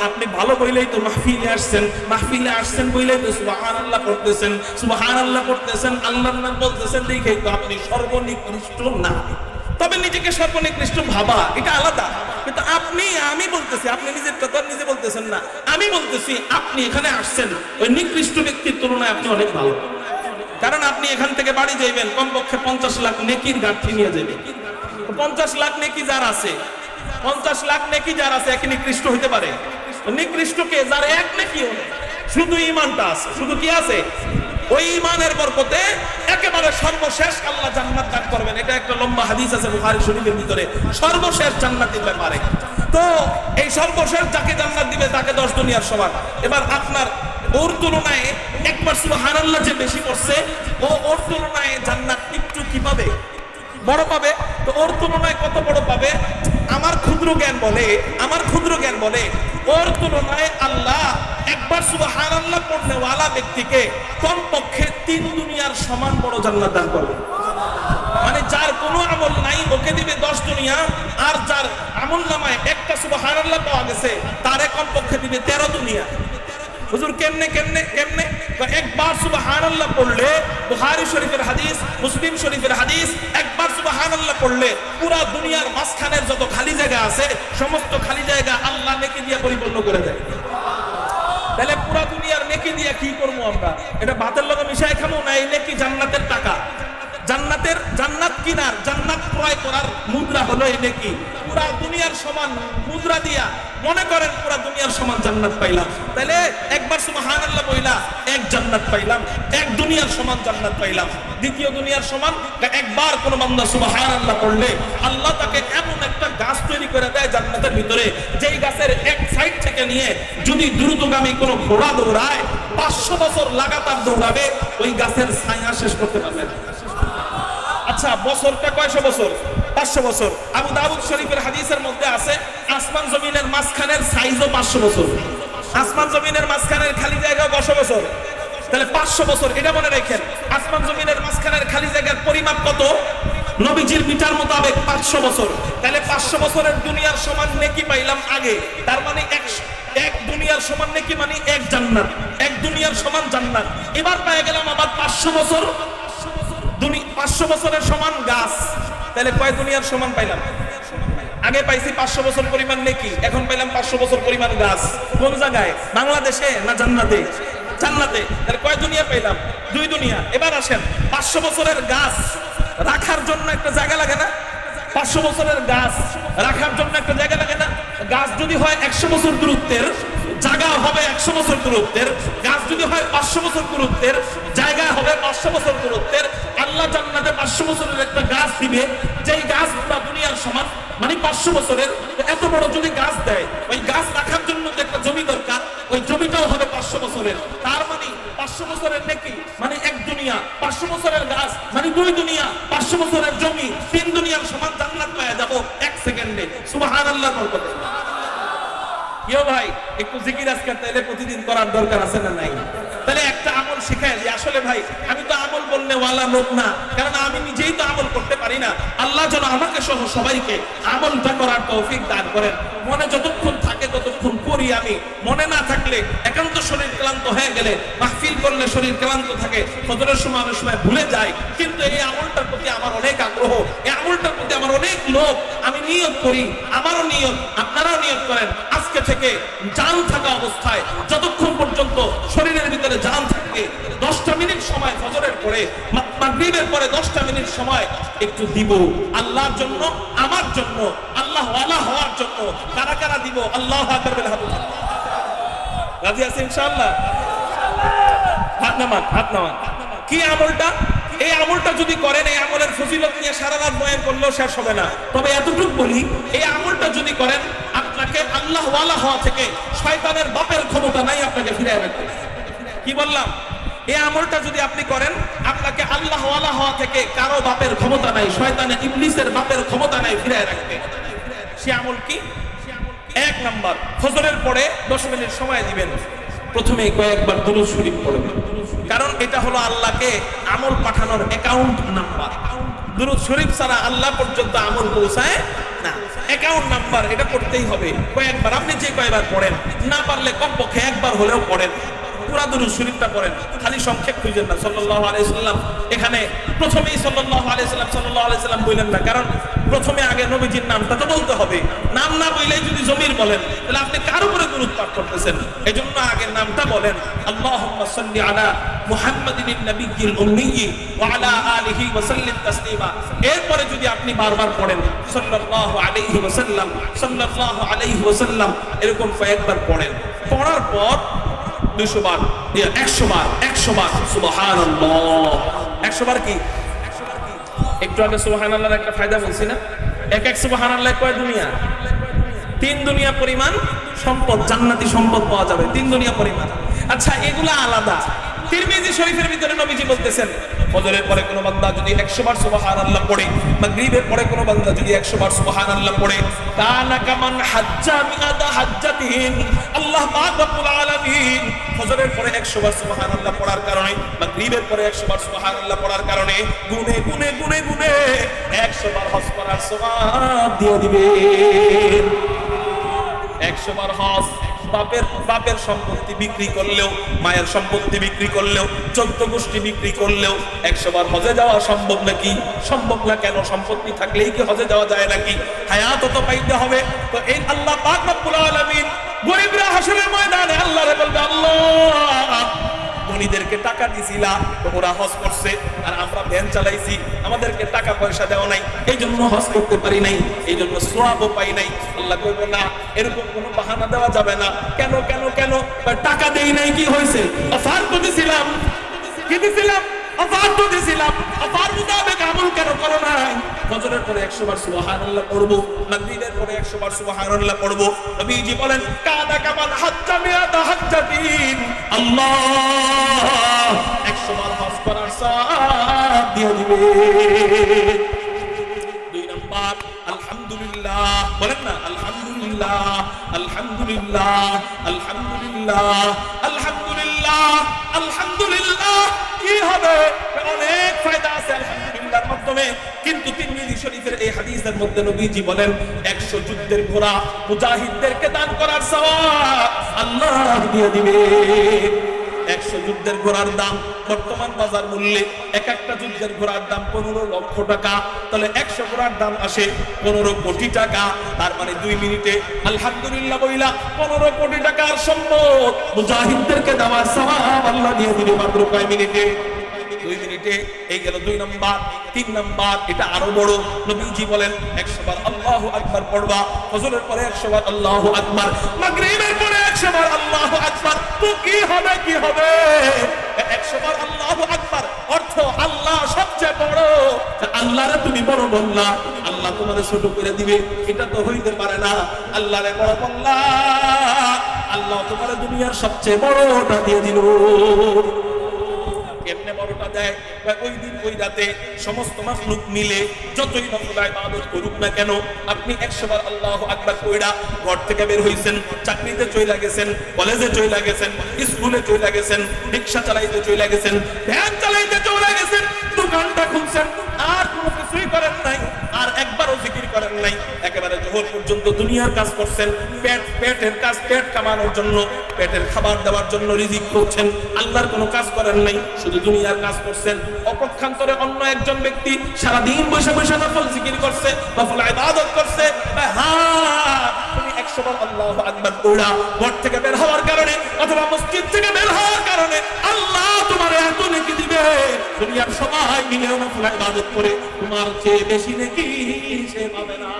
আপনি ভালো বইলেই তো মাহফিলে আসছেন বইলেই তো সুবহানাল্লাহ পড়তেছেন, সুবহানাল্লাহ পড়তেছেন, আল্লাহর নাম বলতেছেন, দেখেই তো আপনি সর্বনিকৃষ্ট না। তবে নিজেকে সর্বনিকৃষ্ট ভাবা এটা আলাদা, কিন্তু আমি বলতেছি, আপনি নিজের কথা নিজে বলতেছেন না, আমি বলতেছি আপনি এখানে আসছেন ওই নিকৃষ্ট ব্যক্তির তুলনায় আপনি অনেক ভালো। কারণ আপনি এখান থেকে বাড়ি যাইবেন কমপক্ষে 50 লাখ নেকির গাঁথি নিয়ে যাবেন। 50 লাখ নেকি যার আছে, 50 লাখ নেকি যার আছে, এক নিকৃষ্ট হইতে পারে? নিকৃষ্টকে যার এক নেকিও নেই, শুধু ঈমানটা আছে। শুধু কি আছে? ওই ঈমানের বরকতে একেবারে সর্বশেষ আল্লাহ জান্নাত দান করবেন। এটা একটা লম্বা হাদিস আছে বুখারী শরীফের ভিতরে, সর্বশেষ জান্নাতের ব্যাপারে। তো এই সর্বশেষ যাকে জান্নাত দিবে তাকে 10 দুনিয়ার সমান। এবার আপনার ওর তুলনায় একবার সুবহানাল্লাহ যে বেশি পড়ছে, ওর তুলনায় জান্নাত একটু কি পাবে? বড় পাবে। তো ওর তুলনায় কত বড় পাবে? আমার ক্ষুদ্র জ্ঞান বলে ওর তুলনায় আল্লাহ একবার সুবহানাল্লাহ পড়নেওয়ালা ব্যক্তিকে কমপক্ষে 3 দুনিয়ার সমান বড় জান্নাত দান করবে। মানে যার কোনো আমল নাই ওকে দিবে 10 দুনিয়া, আর যার আমল নামায় একটা সুবহানাল্লাহ পাওয়া গেছে তারে কমপক্ষে দিবে 13 দুনিয়া। হুজুর কেমনে? একবার সুবহানাল্লাহ পড়লে, বুখারী শরীফের হাদিস, মুসলিম শরীফের হাদিস, একবার সুবহানাল্লাহ পড়লে পুরা দুনিয়ার মাঝখানের যত খালি জায়গা আছে সমস্ত খালি জায়গা আল্লাহ নেকি দিয়ে পরিপূর্ণ করে দেয়। তাহলে পুরা দুনিয়ার নেকি দিয়ে কি করবো আমরা? এটা ভাতের লগে মিশাই খাবো না? এই নেকি জান্নাতের টাকা, জান্নাত কিনার, জান্নাত ক্রয় করার মুদ্রা হলো এই নেকি। পুরা দুনিয়ার সমান মুদ্রা দিয়া মনে করেন পুরা দুনিয়ার সমান জান্নাত পাইলাম। তাহলে একবার সুবহানাল্লাহ বইলা এক জান্নাত পাইলাম, এক দুনিয়ার সমান জান্নাত পাইলাম। দ্বিতীয় দুনিয়ার সমান একবার কোন বান্দা সুবহানাল্লাহ পড়লে আল্লাহ তাকে এমন একটা গাছ তৈরি করে দেয় জান্নাতের ভিতরে, যেই গাছের এক সাইড থেকে নিয়ে যদি দ্রুতগামী কোনো ঘোড়া দৌড়ায় 500 বছর লাগাতার দৌড়াবে, ওই গাছের ছায়া শেষ করতে পারবে না। আচ্ছা, বছরটা কয়শো বছর? 500 বছর। আবু দাউদ শরীফের হাদিসের মধ্যে আছে আসমান জমিনের মাঝখানের সাইজও 500 বছর, আসমান জমিনের মাঝখানের খালি জায়গা 500 বছর। তাহলে 500 বছর, এটা মনে রাখেন। আসমান জমিনের মাঝখানের খালি জায়গার পরিমাপ কত? নবীজির মিটার মোতাবেক 500 বছর। তাহলে 500 বছরের দুনিয়ার সমান নেকি পাইলাম আগে, তার মানে এক দুনিয়ার সমান নেকি মানে এক জান্নাত, এক দুনিয়ার সমান জান্নাত। এবার পেয়ে গেলাম আবার 500 বছর, 500 বছরের সমান গাছ। তাহলে কয় দুনিয়ার সমান পাইলাম? আগে পাইছি 500 বছর পরিমাণ নেকি, এখন পাইলাম 500 বছর পরিমাণ গাছ। কোন জায়গায়? বাংলাদেশে না জান্নাতে? জান্নাতে। তাহলে কয় দুনিয়া পাইলাম? 2 দুনিয়া। এবার আসেন, 500 বছরের গাছ রাখার জন্য একটা জায়গা লাগে না? 500 বছরের গাছ রাখার জন্য একটা জায়গা লাগে না? গাছ যদি হয় 100 বছর দূরত্বের, জায়গা হবে 100 বছর দূরত্বের। গাছ যদি হয় 500 বছর দূরত্বের, জায়গা হবে 500 বছর দূরত্বের। আল্লাহ জান্নাতে 500 বছরের একটা গাছ দিবে, যেই গাছ পুরো দুনিয়ার সমান, মানে 500 বছরের। এত বড় যদি গাছ দেয়, ওই গাছ রাখার জন্য যে একটা জমি দরকার, ওই জমিটাও হবে 500 বছরের। তার মানে 500 বছরের নেকি মানে এক দুনিয়া, 500 বছরের গাছ মানে 2 দুনিয়া, 500 বছরের জমি 3 দুনিয়ার সমান জান্নাত পেয়ে যাব 1 সেকেন্ডে। সুবহানাল্লাহর বরকতে। ইয়ো ভাই, একটু জিকির আজকার তাইলে প্রতিদিন করার দরকার আছে না নাই? তাহলে একটা আমল আমল শিখায় যে আসলে ভাই আমি তো আমল বললে ওয়ালা লোক না, কারণ আমি নিজেই তো আমল করতে পারি না। আল্লাহ যেন আমাকে সহ সবাইকে আমলটা করার তৌফিক দান করেন। মনে যতক্ষণ থাকে ততক্ষণ করি আমি, মনে না থাকলে একান্ত শরীর ক্লান্ত হয়ে গেলে, মাহফিল করলে শরীর ক্লান্ত থাকে, ফজরের সময় অনেক সময় ভুলে যায়, কিন্তু এই আমলটার প্রতি আমার অনেক আগ্রহ, এই আমলটার প্রতি আমার অনেক লোভ। আমি নিয়ত করি, আমারও নিয়ত, আপনারাও নিয়ত করেন, আজকে থেকে জান থাকা অবস্থায় যতক্ষণ পর্যন্ত শরীরের ভিতরে জান থাকবে 10টা মিনিট সময় ফজরের পরে, মাগরিবের পরে 10টা মিনিট সময় একটু দিব আল্লাহর জন্য, আমার জন্য, আল্লাহ ওয়ালা হওয়ার জন্য। কারা কারা দিব? আল্লাহু আকবার বলে হাত উঠান। রাজি আছেন ইনশাআল্লাহ? হাত নামান, হাত নামান। কি আমলটা? এই আমলটা যদি করেন, এই আমলের ফজিলত নিয়ে সারা রাত বয়ান করলেও শেষ হবে না। তবে এতটুকু বলি, এই আমলটা যদি করেন আপনাকে আল্লাহ ওয়ালা হওয়া থেকে শয়তানের বাপের ক্ষমতা নাই আপনাকে ফিরিয়ে রাখতে। কি বললাম? এই আমলটা যদি আপনি করেন, আপনাকে আল্লাহ ওয়ালা হওয়া থেকে কারো বাপের ক্ষমতা নাই, শয়তানের ইবলিসের বাপের ক্ষমতা নাই ফিরিয়ে রাখতে। সে আমল কি? 1 নাম্বার, ফজরের পরে 10 মিনিট সময় দিবেন, প্রথমে কয়েকবার দুরূদ শরীফ পড়বেন, কারণ এটা হলো আল্লাহকে আমল পাঠানোর অ্যাকাউন্ট নাম্বার। দুরূদ শরীফ ছাড়া আল্লাহ পর্যন্ত আমল পৌঁছায় না। অ্যাকাউন্ট নাম্বার, এটা পড়তেই হবে কয়েকবার। আপনি যে কয়েকবার পড়েন, না পারলে কমপক্ষে একবার হলেও পড়েন। পুরা দুরূদ শরীফটা পড়েন, খালি সংক্ষেপ খুঁজেন না সাল্লাল্লাহু আলাইহি সাল্লাম। এখানে প্রথমেই সাল্লাল্লাহু আলাইহি সাল্লাম বললেন না, কারণ প্রথমে আগে নবীজির নামটা তো বলতে হবে। নাম না বললেই যদি জমির বলেন, তাহলে আপনি কার উপরে দুরূদ পাঠ করতেছেন? এজন্য আগে নামটা বলেন, আল্লাহুম্মা সাল্লি আলা মুহাম্মাদিন নবিয়্যিল উম্মি ওয়া আলা আলিহি ওয়া সাল্লিম তাসলিমা। এরপরে যদি আপনি বারবার পড়েন সাল্লাল্লাহু আলাইহি ওয়াসাল্লাম, সাল্লাল্লাহু আলাইহি ওয়াসাল্লাম, এরকম কয়েকবার পড়েন, পড়ার পর 200 বার, 100 বার, 100 বার সুবহানাল্লাহ। 100 বার কি? একটু আগে সুবহানাল্লাহর একটা ফায়দা বলছি না? এক সুবহানাল্লাহ কয় দুনিয়া? 3 দুনিয়া পরিমাণ সম্পদ, জান্নাতি সম্পদ পাওয়া যাবে 3 দুনিয়া পরিমাণ। আচ্ছা, এগুলা আলাদা। তিরমিজি শরীফের ভিতরে নবীজি বলতেছেন, ফজরের পরে কোন বান্দা যদি 100 বার সুবহানাল্লাহ পড়ে, মাগরিবের পরে কোন বান্দা যদি 100 বার সুবহানাল্লাহ পড়ে, কানা কামান হাজ্জা মিআতা হাজ্জাতিন। আল্লাহ পাক রব্বুল আলামিন ফজরের পরে 100 বার সুবহানাল্লাহ পড়ার কারণে, মাগরিবের পরে 100 বার সুবহানাল্লাহ পড়ার কারণে গুনে গুনে গুনে গুনে 100 বার হজ করার সওয়াব দিয়ে দিবেন। 100 বার হজ। বাপের সম্পত্তি বিক্রি করলেও, মায়ের সম্পত্তি বিক্রি করলেও, 14 গোষ্ঠী বিক্রি করলেও 100 বার হজে যাওয়া সম্ভব নাকি? সম্ভব না। কেন? সম্পত্তি থাকলেই কি হজে যাওয়া যায় নাকি? হায়াত তো পাইতে হবে। তো এই আল্লাহ পাক রব্বুল আলামিন গরিবরা হাসরের ময়দানে আল্লাহরে বলবে, আল্লাহ ধনীদেরকে টাকা দিছিলা, ওরা হজ করছে, আর আমরা ভ্যান চালাইছি, আমাদেরকে টাকা পয়সা দেওয়া নাই, এই জন্য হজ করতে পারি নাই, এই জন্য সওয়াবও পাই নাই। আল্লাহ কইবে না, এরকম কোনো বাহানা দেওয়া যাবে না। কেন কেন কেন? টাকা দেই নাই, কি হয়েছে? অফার তো দিছিলাম। কি দিছিলাম? অফার তো দিছিলাম। অফার মোতাবেক আমল কেন করো নাই? ফজরের পরে 100 বার সুবহানাল্লাহ পড়বো, মাগরিবের পরে 100 বার সুবহানাল্লাহ পড়বো। নবীজি বলেন, কাদা কামান হাজ্জা মিআতা হাজ্জাতিন। আল্লাহ 100 বার হজ করার সওয়াব দিয়ে দিবে। 2 নাম্বার, আলহামদুলিল্লাহ বলেন না, আলহামদুলিল্লাহ, আলহামদুলিল্লাহ, আলহামদুলিল্লাহ, আলহামদুলিল্লাহ, আলহামদুলিল্লাহ। কি হবে? অনেক ফায়দা আছে আলহামদুলিল্লাহর মাধ্যমে। কিন্তু তিরমিজি শরীফের এই হাদিসের মধ্যে নবীজি বলেন, 100 যুদ্ধের ঘোড়া মুজাহিদদেরকে দান করার সওয়াব আল্লাহ দিয়ে দিবে। 100 যুদ্ধের ঘোড়ার দাম বর্তমান বাজার মূল্যে, এক একটা যুদ্ধের ঘোড়ার দাম 15 লক্ষ টাকা। তাহলে 100 ঘোড়ার দাম আসে 15 কোটি টাকা। তার মানে 2 মিনিটে আলহামদুলিল্লাহ বইলা 15 কোটি টাকার সম্পদ মুজাহিদদেরকে দেওয়ার সওয়াব আল্লাহ দিয়ে দিবে মাত্র কয় মিনিটে? 2 মিনিটে। এই গেল 2 নাম্বার। 3 নাম্বার, এটা আরো বড়। নবীজি বলেন, 100 বার আল্লাহু আকবার পড়বা, ফজরের পরে 100 বার আল্লাহু আকবার, মাগরিবের পরে 100 বার আল্লাহু আকবার। তো কি হবে? কি হবে? 100 বার আল্লাহু আকবার অর্থ আল্লাহ সবচেয়ে বড়। আল্লাহরে তুমি বড় বললা, আল্লাহ তোমারে ছোট করে দিবে, এটা তো হইতে পারে না। আল্লাহরে বড় বললা, আল্লাহ তোমারে দুনিয়ার সবচেয়ে বড়টা দিয়ে দিল। কেমনে 11টা দেয়, ওই দিন ওই রাতে সমস্ত মাখলুক মিলে যতই নফল ইবাদত করুক না কেন, আপনি 100 বার আল্লাহু আকবার কইরা ঘর থেকে বের হইছেন, চাকরিতে চইলা গেছেন, কলেজে চইলা গেছেন, স্কুলে চইলা গেছেন, রিকশা চালাইতে চইলা গেছেন, ভ্যান চালাইতে চইলা গেছেন, দোকানটা খুলছেন, আর কোনো কিছুই করেন নাই, আর একবারও জিকির করেন নাই, একেবারে জোহর পর্যন্ত দুনিয়ার কাজ করছেন, পেটের কাজ, পেট কামানোর জন্য, পেটের খাবার দেওয়ার জন্য রিজিক করছেন, আল্লাহর কোনো কাজ করেন নাই, শুধু দুনিয়ার কাজ করছেন। অপক্ষান্তরে অন্য একজন ব্যক্তি সারাদিন বসে বসে নফল জিকির করছে, নফল ইবাদত করছে, হ্যাঁ তুমি 100 বার আল্লাহু আকবার কইরা ঘর থেকে বের হওয়ার কারণে অথবা মসজিদ থেকে বের হওয়ার কারণে আল্লাহ তোমার এত নেকি দিবে, দুনিয়ার সবাই মিলে নফল ইবাদত করে তোমার চেয়ে বেশি নেকি সে পাবে না।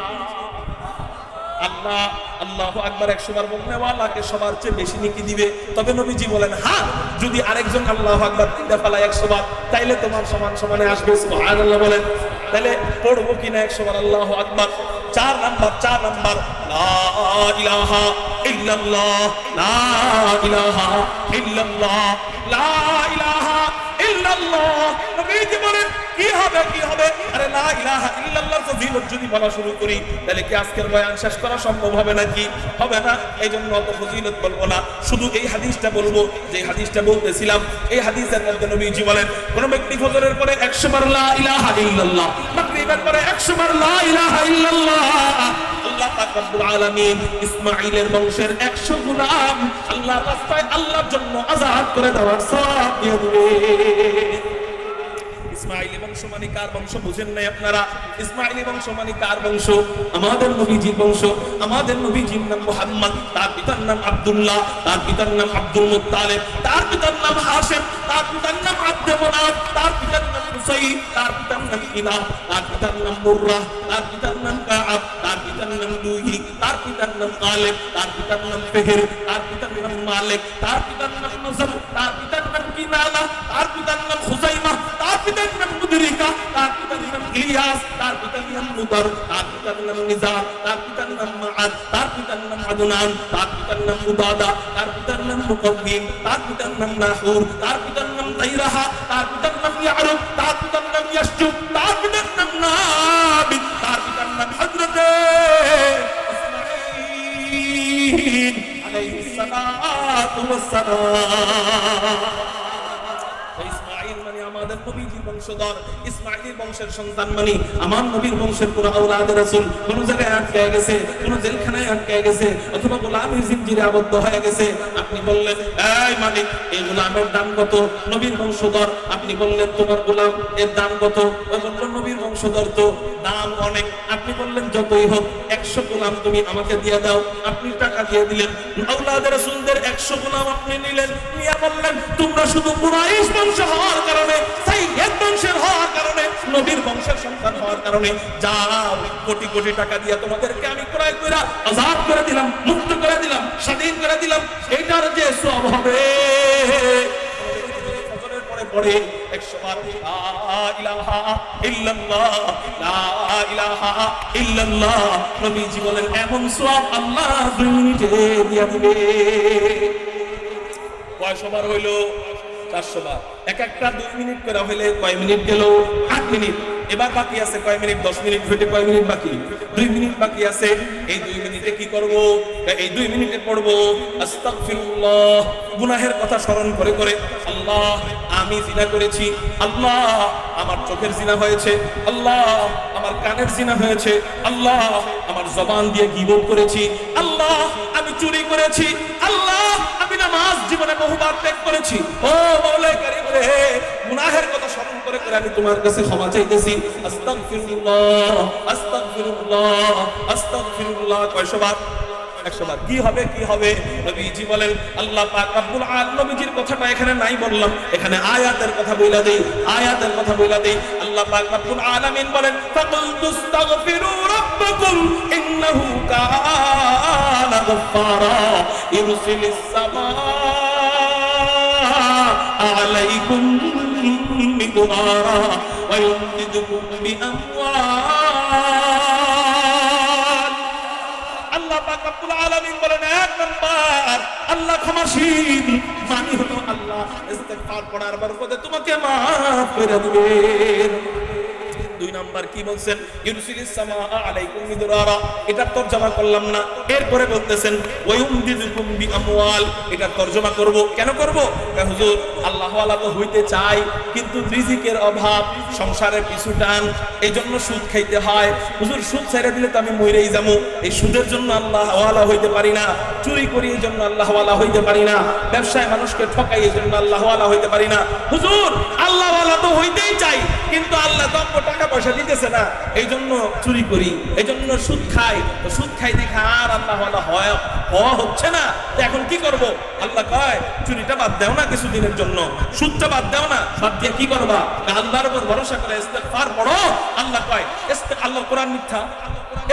আল্লাহ আল্লাহু আকবার 100 বার বলনেওয়ালাকে সবার চেয়ে বেশি নেকি দিবে। তবে নবীজি বলেন, হ্যাঁ যদি আরেকজন আল্লাহু আকবার তিনটা ফালায় 100 বার, তাইলে তোমার সমান সমানে আসবে। সুবহানাল্লাহ বলেন। তাহলে পড়বো কিনা 100 বার আল্লাহু আকবার? 4 নাম্বার লা ইলাহা ইল্লাল্লাহ, লা ইলাহা ইল্লাল্লাহ, লা ইলাহা ইল্লাল্লাহ। নবীজি বলেন কি হবে কি হবে? আরে লা ইলাহা ইল্লাল্লাহর ফজিলত যদি বলা শুরু করি তাহলে কি আজকের বয়ান শেষ করা সম্ভব হবে নাকি? হবে না। এইজন্য অত ফজিলত বলবো না, শুধু এই হাদিসটা বলবো যে হাদিসটা বলতেছিলাম। এই হাদিসের মধ্যে নবীজি বলেন কোন ব্যক্তি ফজরের পরে 100 বার লা ইলাহা ইল্লাল্লাহ, মাগরিবের পরে 100 বার লা ইলাহা ইল্লাল্লাহ, আল্লাহ পাক রব্বুল আলামিন ইসমাঈলের বংশের 100 গোলাম আল্লাহর রাস্তায় আল্লাহর জন্য আযাদ করে দেওয়ার সওয়াব দিয়ে দিবে। ইসমাঈলী বংশ মানে কার বংশ বুঝেন নাই আপনারা? ইসমাঈলী বংশ মানে কার বংশ? আমাদের নবীজির বংশ। আমাদের নবীজির নাম মুহাম্মদ, তার পিতার নাম আব্দুল্লাহ, তার পিতার নাম আব্দুল মুত্তালিব, তার পিতার নাম হাশিম, তার পিতার নাম আব্দে মুনাফ, তার পিতার নাম হুসাইন, তার পিতার নাম কিলাব, তার পিতার নাম মুররা, তার পিতার নাম কাআব, তার পিতার নাম লুহি, তার পিতার নাম গালিব, তার পিতার নাম ফিহর, তার পিতার নাম মালিক, তার পিতার নাম নজর, তার পিতার নাম কিনানা, তার পিতার নাম খুজাইমা, তার পিতার নাম মুদরিকা, তার পিতার নাম ইলিয়াস, তার পিতার নাম মুদার, তার পিতার নাম নিজার, তার পিতার নাম মাআদ, তার পিতার নাম আদনান, তার পিতার নাম মুদাদা, তার পিতার নাম মুকদ্দিম, তার পিতার নাম নাহুর, তার পিতার নাম তাইরাহা, তার পিতার নাম ইয়ারুব, তার পিতার নাম ইয়াশজুব, তার পিতার নাম নাবিদ, তার পিতার নাম হযরতে ইসমাঈল আলাইহিস সালাতু ওয়াস সালাম। ইসমাঈল মানে আমাদের নবীজির বংশধর, ইসমাঈলের বংশের সন্তান মানে আমার নবীর বংশের পুরো আওলাদ রাসূল কোন জায়গায় আটকে গেছে, কোন জেলখানায় আটকে গেছে, অথবা গোলামের জিনজিরে আবদ্ধ হয়ে গেছে। আপনি বললেন এই মালিক এই গোলামের দাম কত? নবীর বংশধর। আপনি বললেন তোমার গোলাম এর দাম কত? ওই বলল নবীর বংশধর তো দাম অনেক। আপনি বললেন যতই হোক 100 গোলাম তুমি আমাকে দিয়ে দাও। আপনি টাকা দিয়ে দিলেন, আওলাদ রাসূলদের 100 গোলাম আপনি নিলেন, নিয়ে বললেন তোমরা শুধু কুরাইশ বংশ হওয়ার কারণে, সাইয়্যিদ বংশের হওয়ার কারণে, নবীর বংশের সন্তান হওয়ার কারণে যাও কোটি কোটি টাকা দিয়ে তোমাদেরকে আমি ক্রয় করে আযাদ করে দিলাম, মুক্ত করে দিলাম, স্বাধীন করে দিলাম, এটার যে সওয়াব হবে। ফজরের পরে পড়ে 100 বার লা ইলাহা ইল্লাল্লাহ, লা ইলাহা ইল্লাল্লাহ। নবীজি বলেন এমন সওয়াব আল্লাহ 2 মিনিটে দিয়ে দিবে। কয়শো বার হইল? 400 বার। এক একটা 2 মিনিট করে হইলে কয় মিনিট গেল? 8 মিনিট। এবার বাকি আছে কয় মিনিট? 10 মিনিট হইতে কয় মিনিট বাকি? 2 মিনিট বাকি আছে। এই 2 মিনিটে কি করব? এই 2 মিনিটে পড়ব আস্তাগফিরুল্লাহ, গুনাহের কথা স্মরণ করে করে। আল্লাহ আমি জিনা করেছি, আল্লাহ আমার চোখের জিনা হয়েছে, আল্লাহ আমার কানের জিনা হয়েছে, আল্লাহ আমার জবান দিয়ে গীবত করেছি, আল্লাহ আমি চুরি করেছি, আল্লাহ আমি নামাজ জীবনে বহুবার ত্যাগ করেছি। ও মাওলাই কারীম রে, গুনাহের কথা স্মরণ করে করে আমি তোমার কাছে ক্ষমা চাইতেছি। আস্তাগফিরুল্লাহ, আস্তাগফিরুল্লাহ, আস্তাগফিরুল্লাহ। কয়শো বার? 100 বার। কি হবে কি হবে? নবীজি বলেন আল্লাহ পাক রব্বুল আলামিন, নবীজির কথাটা এখানে নাই বললাম, এখানে আয়াতের কথা বইলা দেই, আয়াতের কথা বইলা দেই। আল্লাহ পাক রব্বুল আলামিন বলেন ফাকুল তুস্তাগফিরু রাব্বাকুম ইন্নাহু কানা গাফফারা ইরসিলিস সামাআ আলাইকুম মিদরারা ওয়া ইউমদিদুকুম বিআমওয়াল। আল্লাহ পাক রব্বুল আলামিন বলেন এক নাম্বার আল্লাহ ক্ষমাশীল, মানে হলো আল্লাহ ইস্তেগফার পড়ার বরকতে তোমাকে মাফ করে দিবেন। দুই নাম্বার কি বলছেন? ইউরসিলিস সামাআ আলাইকুম মিদরারা, এটা তরজমা করলাম না। এরপরে বলতেছেন ওয়ায়ুমদিদুকুম বিআমওয়াল, এটা তরজমা করব। কেন করব? হুজুর আল্লাহ ওয়ালা তো হইতে চাই, কিন্তু রিজিকের অভাব, সংসারের পিছু টান, এইজন্য সুদ খাইতে হয়। হুজুর সুদ ছেড়ে দিলে তো আমি মরেই যাবো, এই সুদের জন্য আল্লাহ ওয়ালা হইতে পারি না, চুরি করি এই জন্য আল্লাহ ওয়ালা হইতে পারি না, ব্যবসায় মানুষকে ঠকাই এই জন্য আল্লাহ ওয়ালা হইতে পারি না। হুজুর আল্লাহ ওয়ালা তো হইতেই চাই, কিন্তু আল্লাহ তো টাকা পয়সা দিতেছে না, এই জন্য চুরি করি, এই জন্য সুদ খাই। তো সুদ খাই দেখা আর আল্লাহ ওয়ালা হওয়া হচ্ছে না, তো এখন কি করব? আল্লাহ কয় চুরিটা বাদ দাও না কিছুদিনের জন্য, সুদটা বাদ দাও না, বাদ দিয়ে কি করবা? আল্লাহর উপর ভরসা করে ইস্তেগফার পড়ো। আল্লাহ কয় আল্লাহ কোরআন মিথ্যা?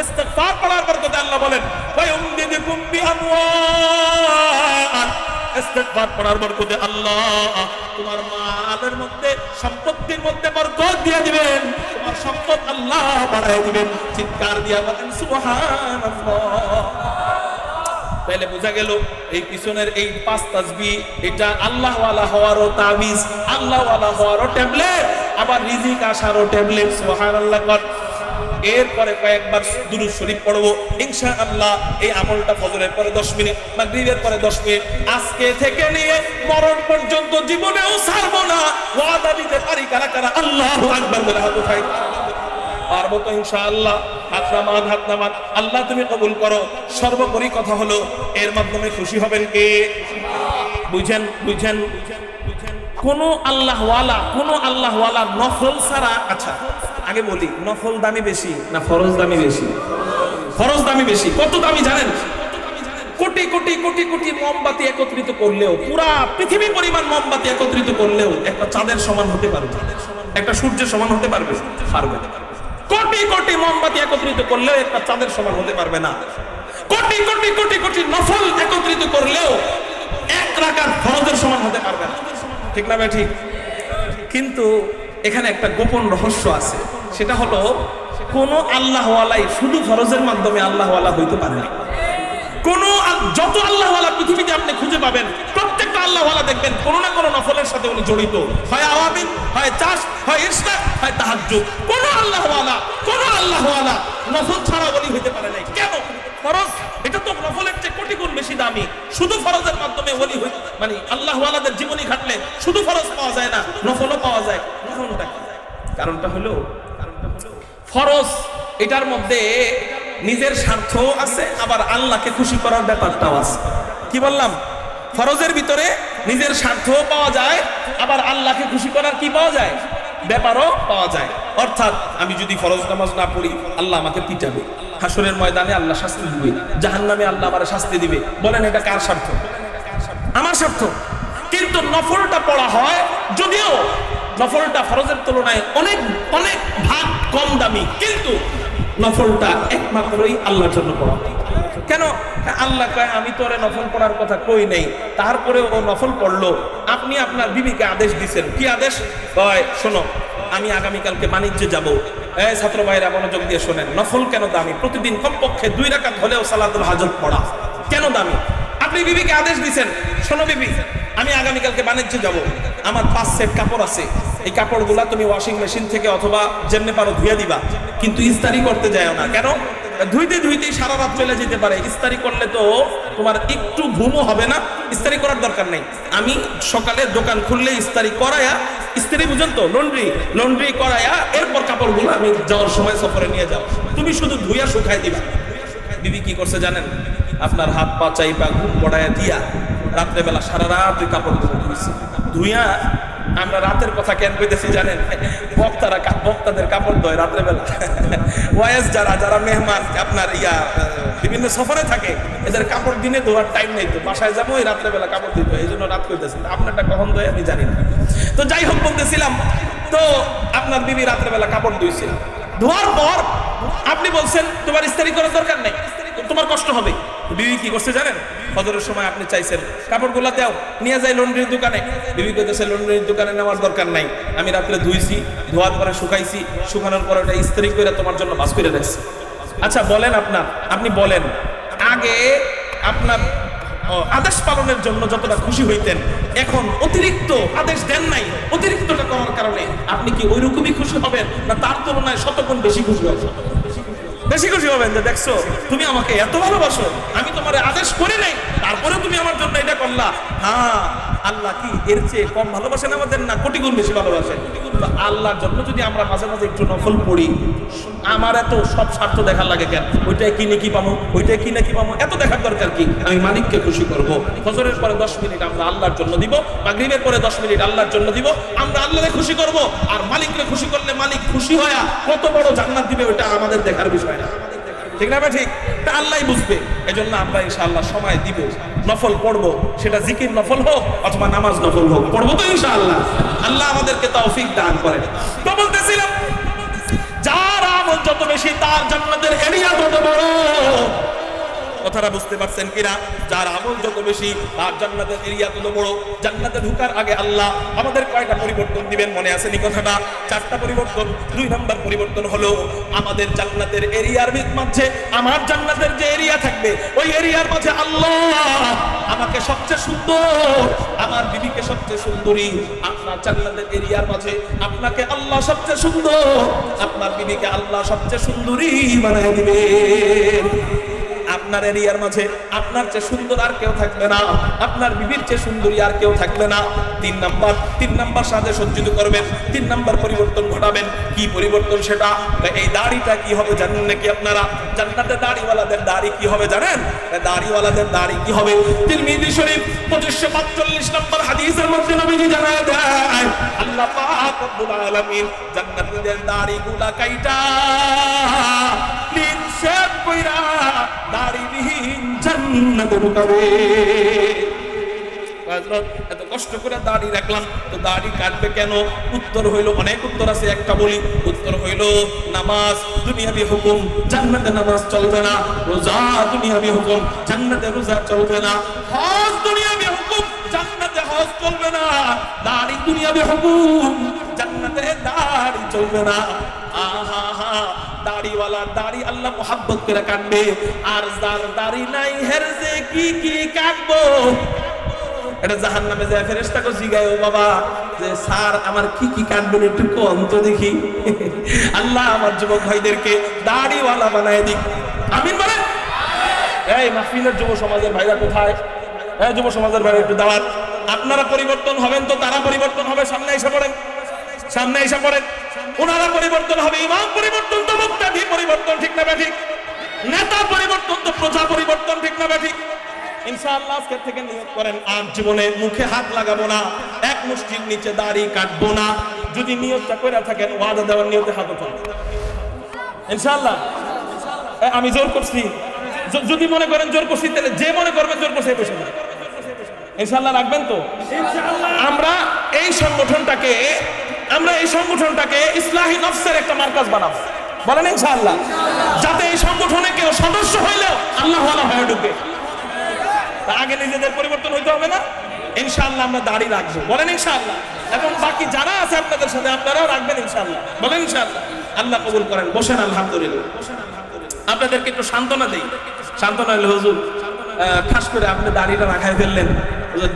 ইস্তেগফার পড়ার বরকতে আল্লাহ বলেন ওয়ায়ুমদিদুকুম বিআমওয়াল, ইস্তেগফার পড়ার বরকতে আল্লাহ তোমার মালের মধ্যে, সম্পত্তির মধ্যে বরকত দিয়ে দিবেন, তোমার সম্পদ আল্লাহ বাড়ায় দিবেন। চিৎকার দিয়া বলেন সুবহানাল্লাহ। তাহলে বোঝা গেল এই পিছনের এই 5 তাসবিহ, এটা আল্লাহ ওয়ালা হওয়ারও তাবিজ, আল্লাহ ওয়ালা হওয়ারও ট্যাবলেট, আবার রিজিক আসারও ট্যাবলেট। সুবহানাল্লাহ। এরপরে কয়েকবার দুরূদ শরীফ পড়বো ইনশাআল্লাহ। এই আমলটা ফজরের পরে 10 মিনিট, মাগরিবের পরে 10 মিনিট, আজকে থেকে নিয়ে মরণ পর্যন্ত জীবনেও ছাড়বো না। ওয়াদা দিতে পারি কারা কারা? আল্লাহু আকবার বলে হাত উঠাই। পারবো তো ইনশাআল্লাহ? হাত নামান। আল্লাহ তুমি কবুল করো। সর্বোপরি কথা হলো এর মাধ্যমে খুশি হবেন কে? বুঝেন কোন আল্লাহওয়ালা নফল ছাড়া। আচ্ছা আগে বলি, নফল দামি বেশি না ফরজ দামি বেশি? ফরজ দামি বেশি। কত দামি জানেন? কোটি কোটি কোটি কোটি মোমবাতি একত্রিত করলেও, পুরা পৃথিবী পরিমাণ মোমবাতি একত্রিত করলেও একটা চাঁদের সমান হতে পারবে, একটা সূর্যের সমান হতে পারবে? পারবে না। কোটি কোটি মোমবাতি একত্রিত করলেও একটা চাঁদের সমান হতে পারবে না। কোটি কোটি কোটি কোটি নফল একত্রিত করলেও এক রাকাত ফরজের সমান হতে পারবে না। ঠিক না ভাই? ঠিক। কিন্তু এখানে একটা গোপন রহস্য আছে, সেটা হলো কোন আল্লাহওয়ালাই শুধু ফরজের মাধ্যমে আল্লাহওয়ালা হইতে পারে না। যত আল্লাহওয়ালা পৃথিবীতে আপনি খুঁজে পাবেন, প্রত্যেকটা আল্লাহওয়ালা দেখবেন কোন না কোন নফলের সাথে উনি জড়িত, হয় আওয়াবিন, হয় চাষ, হয় ইশরাক, হয় তাহাজ্জুদ। কোন আল্লাহওয়ালা নফল ছাড়া ওলি হইতে পারে নাই। কেন? ফরজ এটা তো নফলের চেয়ে কোটি গুণ বেশি দামি। শুধু ফরজের মাধ্যমে ওলি হই, মানে আল্লাহওয়ালাদের জীবনী ঘাটলে শুধু ফরজ পাওয়া যায় না, নফলও পাওয়া যায়। কারণটা হলো ফরজ এটার মধ্যে নিজের স্বার্থ আছে, আবার আল্লাহকে খুশি করার ব্যাপারটাও আছে। কি বললাম? ফরজের ভিতরে নিজের স্বার্থও পাওয়া যায়, আবার আল্লাহকে খুশি করার কি পাওয়া যায়? ব্যাপারও পাওয়া যায়। অর্থাৎ আমি যদি ফরজ নামাজ না পড়ি, আল্লাহ আমাকে পিটাবে, হাসরের ময়দানে আল্লাহ শাস্তি দিবে, জাহান্নামে আল্লাহ আমারে শাস্তি দিবে। বলেন এটা কার স্বার্থ? আমার স্বার্থ। কিন্তু নফলটা পড়া হয়, যদিও নফলটা ফরজের তুলনায় অনেক অনেক ভাগ কম দামি, কিন্তু নফলটা একমাত্রই আল্লাহর জন্য পড়া। কেন? আল্লাহ কয় আমি তো ওরে নফল পড়ার কথা কই নাই, তারপরে ও নফল পড়লো। আপনি আপনার বিবিকে আদেশ দিচ্ছেন, কি আদেশ? কয় শোনো, আমি আগামীকালকে বাণিজ্যে যাব। এই ছাত্র ভাইরা মনোযোগ দিয়ে শোনেন, নফল কেন দামি? প্রতিদিন কমপক্ষে 2 রাকাত হলেও সালাতুল হাজত পড়া কেন দামি? আপনি বিবিকে আদেশ দিচ্ছেন, শোনো বিবি, আমি আগামীকালকে বাণিজ্যে যাব, আমার 5 সেট কাপড় আছে, এই কাপড়গুলা তুমি ওয়াশিং মেশিন থেকে অথবা যেমনি পারো ধুয়ে দিবা, কিন্তু ইস্তারি করতে যাও না। কেন? ধুইতেই সারা রাত চলে যেতে পারে। ইস্তারি করলে তো তোমার একটু ঘুমও হবে না, ইস্তারি করার দরকার নেই। আমি সকালে দোকান খুললে ইস্তারি করায়া, ইস্তারি বুঝেন তো, লন্ড্রি করায়া এরপর কাপড়গুলো আমি যাওয়ার সময় সফরে নিয়ে যাও, তুমি শুধু ধুইয়া শুকাই দিবা। বিবি কি করছে জানেন? আপনার হাত পা চাইপা ঘুম পড়ায়া দিয়া রাত্রেবেলা সারা রাত ওই কাপড়গুলো ধুইয়া। আমরা রাতের কথা কেন কইতেছি জানেন? বক্তাদের কাপড় ধোয় রাত্রেবেলা। ওয়াইজ যারা মেহমান আপনার বিভিন্ন সফরে থাকে, এদের কাপড় দিনে ধোয়ার টাইম নেই, তো বাসায় যাবো ওই রাত্রেবেলা কাপড় দিতে, এই জন্য রাত কইতেছি। আপনারটা কখন ধোয় আমি জানি না। তো যাই হোক বলতেছিলাম, তো আপনার বিবি রাত্রেবেলা কাপড় ধুইছে, ধোয়ার পর আপনি বলছেন তোমার ইস্তারি করার দরকার নেই, তোমার কষ্ট হবে। বিবি কি করছে জানেন? ফজরের সময় আপনি চাইছেন কাপড়গুলা দাও, নিয়ে যাই লন্ড্রির দোকানে। বিবি কইতেছে লন্ড্রির দোকানে নেওয়ার দরকার নাই, আমি রাত্রে ধুইছি, ধোয়ার পরে শুকাইছি, শুকানোর পরে ওটা ইস্ত্রি করে তোমার জন্য ভাঁজ করে রাখছি। আচ্ছা বলেন আপনি বলেন, আগে আপনার আদেশ পালনের জন্য যতটা খুশি হইতেন, এখন অতিরিক্ত আদেশ দেন নাই, অতিরিক্তটা করার কারণে আপনি কি ওই রকমই খুশি হবেন, না তার তুলনায় শতগুণ বেশি খুশি হবেন? বেশি খুশি হবেন যে দেখছো তুমি আমাকে এত ভালোবাসো, আমি তোমার আদেশ করি নাই, তারপরে তুমি আমার জন্য এটা করলা। হ্যাঁ, আল্লাহ কি এর চেয়ে কম ভালোবাসেন আমাদের? না, কোটি গুণ বেশি ভালোবাসেন। আল্লাহর জন্য যদি আমরা মাঝে মাঝে একটু নফল পড়ি, আমার এত সব স্বার্থ দেখার লাগে কেন? ওইটাই কিনে কি পাবো, ওইটাই কিনে কি পাবো, এত দেখার দরকার কি? আমি মালিককে খুশি করব। ফজরের পরে 10 মিনিট আমরা আল্লাহর জন্য দিব, মাগরিবের পরে 10 মিনিট আল্লাহর জন্য দিব, আমরা আল্লাহকে খুশি করব। আর মালিককে খুশি করলে মালিক খুশি হয়ে কত বড় জান্নাত দিবে, ওটা আমাদের দেখার বিষয় না, ঠিক না? ঠিক, তা আল্লাহই বুঝবে। এজন্য আমরা ইনশাআল্লাহ সময় দিব, নফল পড়বো, সেটা জিকির নফল হোক অথবা নামাজ নফল হোক, পড়বো তো ইনশাআল্লাহ। আল্লাহ আমাদেরকে তৌফিক দান করেন। তো বলতেছিলাম, যার আমল যত বেশি তার জান্নাতের এরিয়া তত বড়। কথাটা বুঝতে পারছেন কিনা? যার আমল যত বেশি তার জান্নাতের এরিয়া তত বড়। জান্নাতে ঢোকার আগে আল্লাহ আমাদের কয়টা পরিবর্তন দিবেন মনে আছে নি কথাটা? 4টা পরিবর্তন। 2 নম্বর পরিবর্তন হলো আমাদের জান্নাতের এরিয়ার মাঝে, আমার জান্নাতের যে এরিয়া থাকবে ওই এরিয়ার মাঝে আল্লাহ আমাকে সবচেয়ে সুন্দর, আমার বিবিকে সবচেয়ে সুন্দরী, আপনার জান্নাতের এরিয়ার মাঝে আপনাকে আল্লাহ সবচেয়ে সুন্দর, আপনার বিবিকে আল্লাহ সবচেয়ে সুন্দরী বানায় দিবে। আপনার এরিয়ার মাঝে আপনার চেয়ে সুন্দর আর কেউ থাকবে না, আপনার বিবির চেয়ে সুন্দরী আর কেউ থাকবে না। 3 নাম্বার সাজে সজ্জিত করবেন, 3 নাম্বার পরিবর্তন ঘটাবেন। কি পরিবর্তন সেটা? এই দাড়িটা কি হবে জানেন নাকি আপনারা? জান্নাতে দাড়িওয়ালাদের দাড়ি কি হবে জানেন? দাড়িওয়ালাদের দাড়ি কি হবে? তিরমিজি শরীফ 2545 নম্বর হাদিসের মধ্যে নবীজি জানায় দেয়, আল্লাহ পাক রব্বুল আলামিন জান্নাতীদের দাড়িগুলা কাইটা ক্লিন শেভ কইরা দাড়িবিহীন জান্নাতে ঢুকাবে। এত কষ্ট করে দাড়ি রাখলাম, তো দাড়ি কাটবে কেন? উত্তর হইল, অনেক উত্তর আছে, একটা বলি। উত্তর হইল, নামাজ দুনিয়াবি হুকুম, জান্নাতে নামাজ চলবে না। রোজা দুনিয়াবি হুকুম, জান্নাতে রোজা চলবে না। হজ দুনিয়াবি হুকুম, জান্নাতে হজ চলবে না। দাড়ি দুনিয়াবি হুকুম, জান্নাতে দাড়ি চলবে না। আহা হা, দাড়িওয়ালার দাড়ি আল্লাহ মোহাব্বত করে কাটবে, আর যার দাড়ি নাই হের যে কি কি কাটবো। এটা জাহান্নামে যায় ফেরেশতাকে জিগায়, ও বাবা যে স্যার আমার কি কি কাটবেন একটু কোন তো দেখি। আল্লাহ আমার যুবক ভাইদেরকে দাড়িওয়ালা বানায় দিক, আমিন বলেন। এই মাহফিলের যুব সমাজের ভাইরা কোথায়? এই যুব সমাজের ভাইরা একটু দাওয়াত। আপনারা পরিবর্তন হবেন তো তারা পরিবর্তন হবে, সামনে এসে পড়েন, সামনে এসে পড়েন। ওনারা পরিবর্তন হবে, ইমাম পরিবর্তন তো মুক্তাদি পরিবর্তন, ঠিক না ঠিক? নেতা পরিবর্তন তো প্রজা পরিবর্তন, ঠিক না ঠিক? ইনশাআল্লাহ আজকে থেকে নিয়ত করেন, আর জীবনে মুখে হাত লাগাবো না, এক মুষ্টির নিচে দাড়ি কাটবো না। যদি নিয়তটা করে থাকেন, ওয়াদা দেওয়ার নিয়তে হাত উঠান ইনশাআল্লাহ। আমি জোর করছি, যদি মনে করেন জোর করছি, তাহলে যে মনে করবেন জোর করছে বসে যাবে ইনশাআল্লাহ। রাখবেন তো? আমরা এই সংগঠনটাকে ইসলাহি নফসের একটা মার্কাজ বানাবো, বলেন ইনশাআল্লাহ, যাতে এই সংগঠনে কেউ সদস্য হইলেও আল্লাহ ওয়ালা হয়ে ঢুকে। আগে নিজেদের পরিবর্তন হইতে হবে না? ইনশাআল্লাহ আমরা দাড়ি রাখবো, বলেন ইনশাআল্লাহ। এবং বাকি যারা আছে আপনাদের সাথে আপনারাও রাখবেন ইনশাআল্লাহ, বলেন ইনশাআল্লাহ। আল্লাহ কবুল করেন। বসেন, আলহামদুলিল্লাহ। আপনাদেরকে একটু সান্ত্বনা দেই। সান্ত্বনা হলো, হুজুর খাস করে আপনি দাড়িটা রাখায় ফেললেন,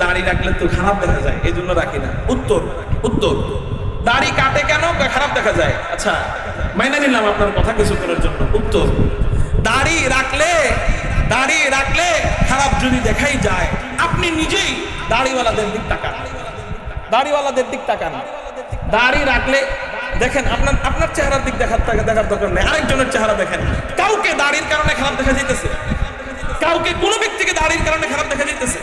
দাড়ি রাখলে তো খারাপ দেখা যায়, এই জন্য রাখি না। উত্তর দাড়ি কাটে কেন? খারাপ দেখা যায়। আচ্ছা, মাইনা নিলাম আপনার কথা কিছুক্ষণের জন্য। উত্তর, দাড়ি রাখলে খারাপ যদি দেখাই যায়, আপনি নিজেই দাড়িওয়ালাদের দিক তাকান, দাড়িওয়ালাদের দিক তাকান। দাড়ি রাখলে দেখেন, আপনার চেহারার দিক দেখার দরকার নেই, আরেকজনের চেহারা দেখেন। কাউকে দাড়ির কারণে খারাপ দেখা যেতেছে, কাউকে কোনো ব্যক্তিকে দাড়ির কারণে খারাপ দেখা যেতেছে।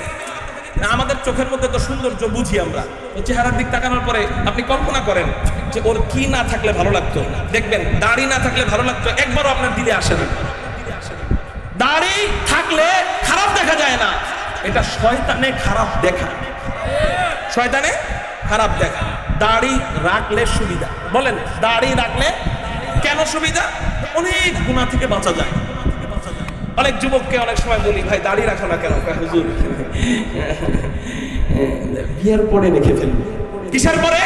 আমাদের চোখের মধ্যে তো সৌন্দর্য বুঝি আমরা, চেহারার দিক তাকানোর পরে আপনি কল্পনা করেন যে ওর কি না থাকলে ভালো লাগতো। দেখবেন দাড়ি না থাকলে ভালো লাগতো, একবারও আপনার দিলে আসে না। দাড়ি থাকলে খারাপ দেখা যায় না, এটা শয়তানে খারাপ দেখা, শয়তানে খারাপ দেখা। দাড়ি রাখলে সুবিধা, বলেন দাড়ি রাখলে কেন সুবিধা? অনেক গুনাহ থেকে বাঁচা যায়। অনেক যুবককে অনেক সময় বলি, ভাই দাড়ি রাখো না কেন? হুজুর বিয়ের পরে রেখে ফেলবো। কিসের পরে?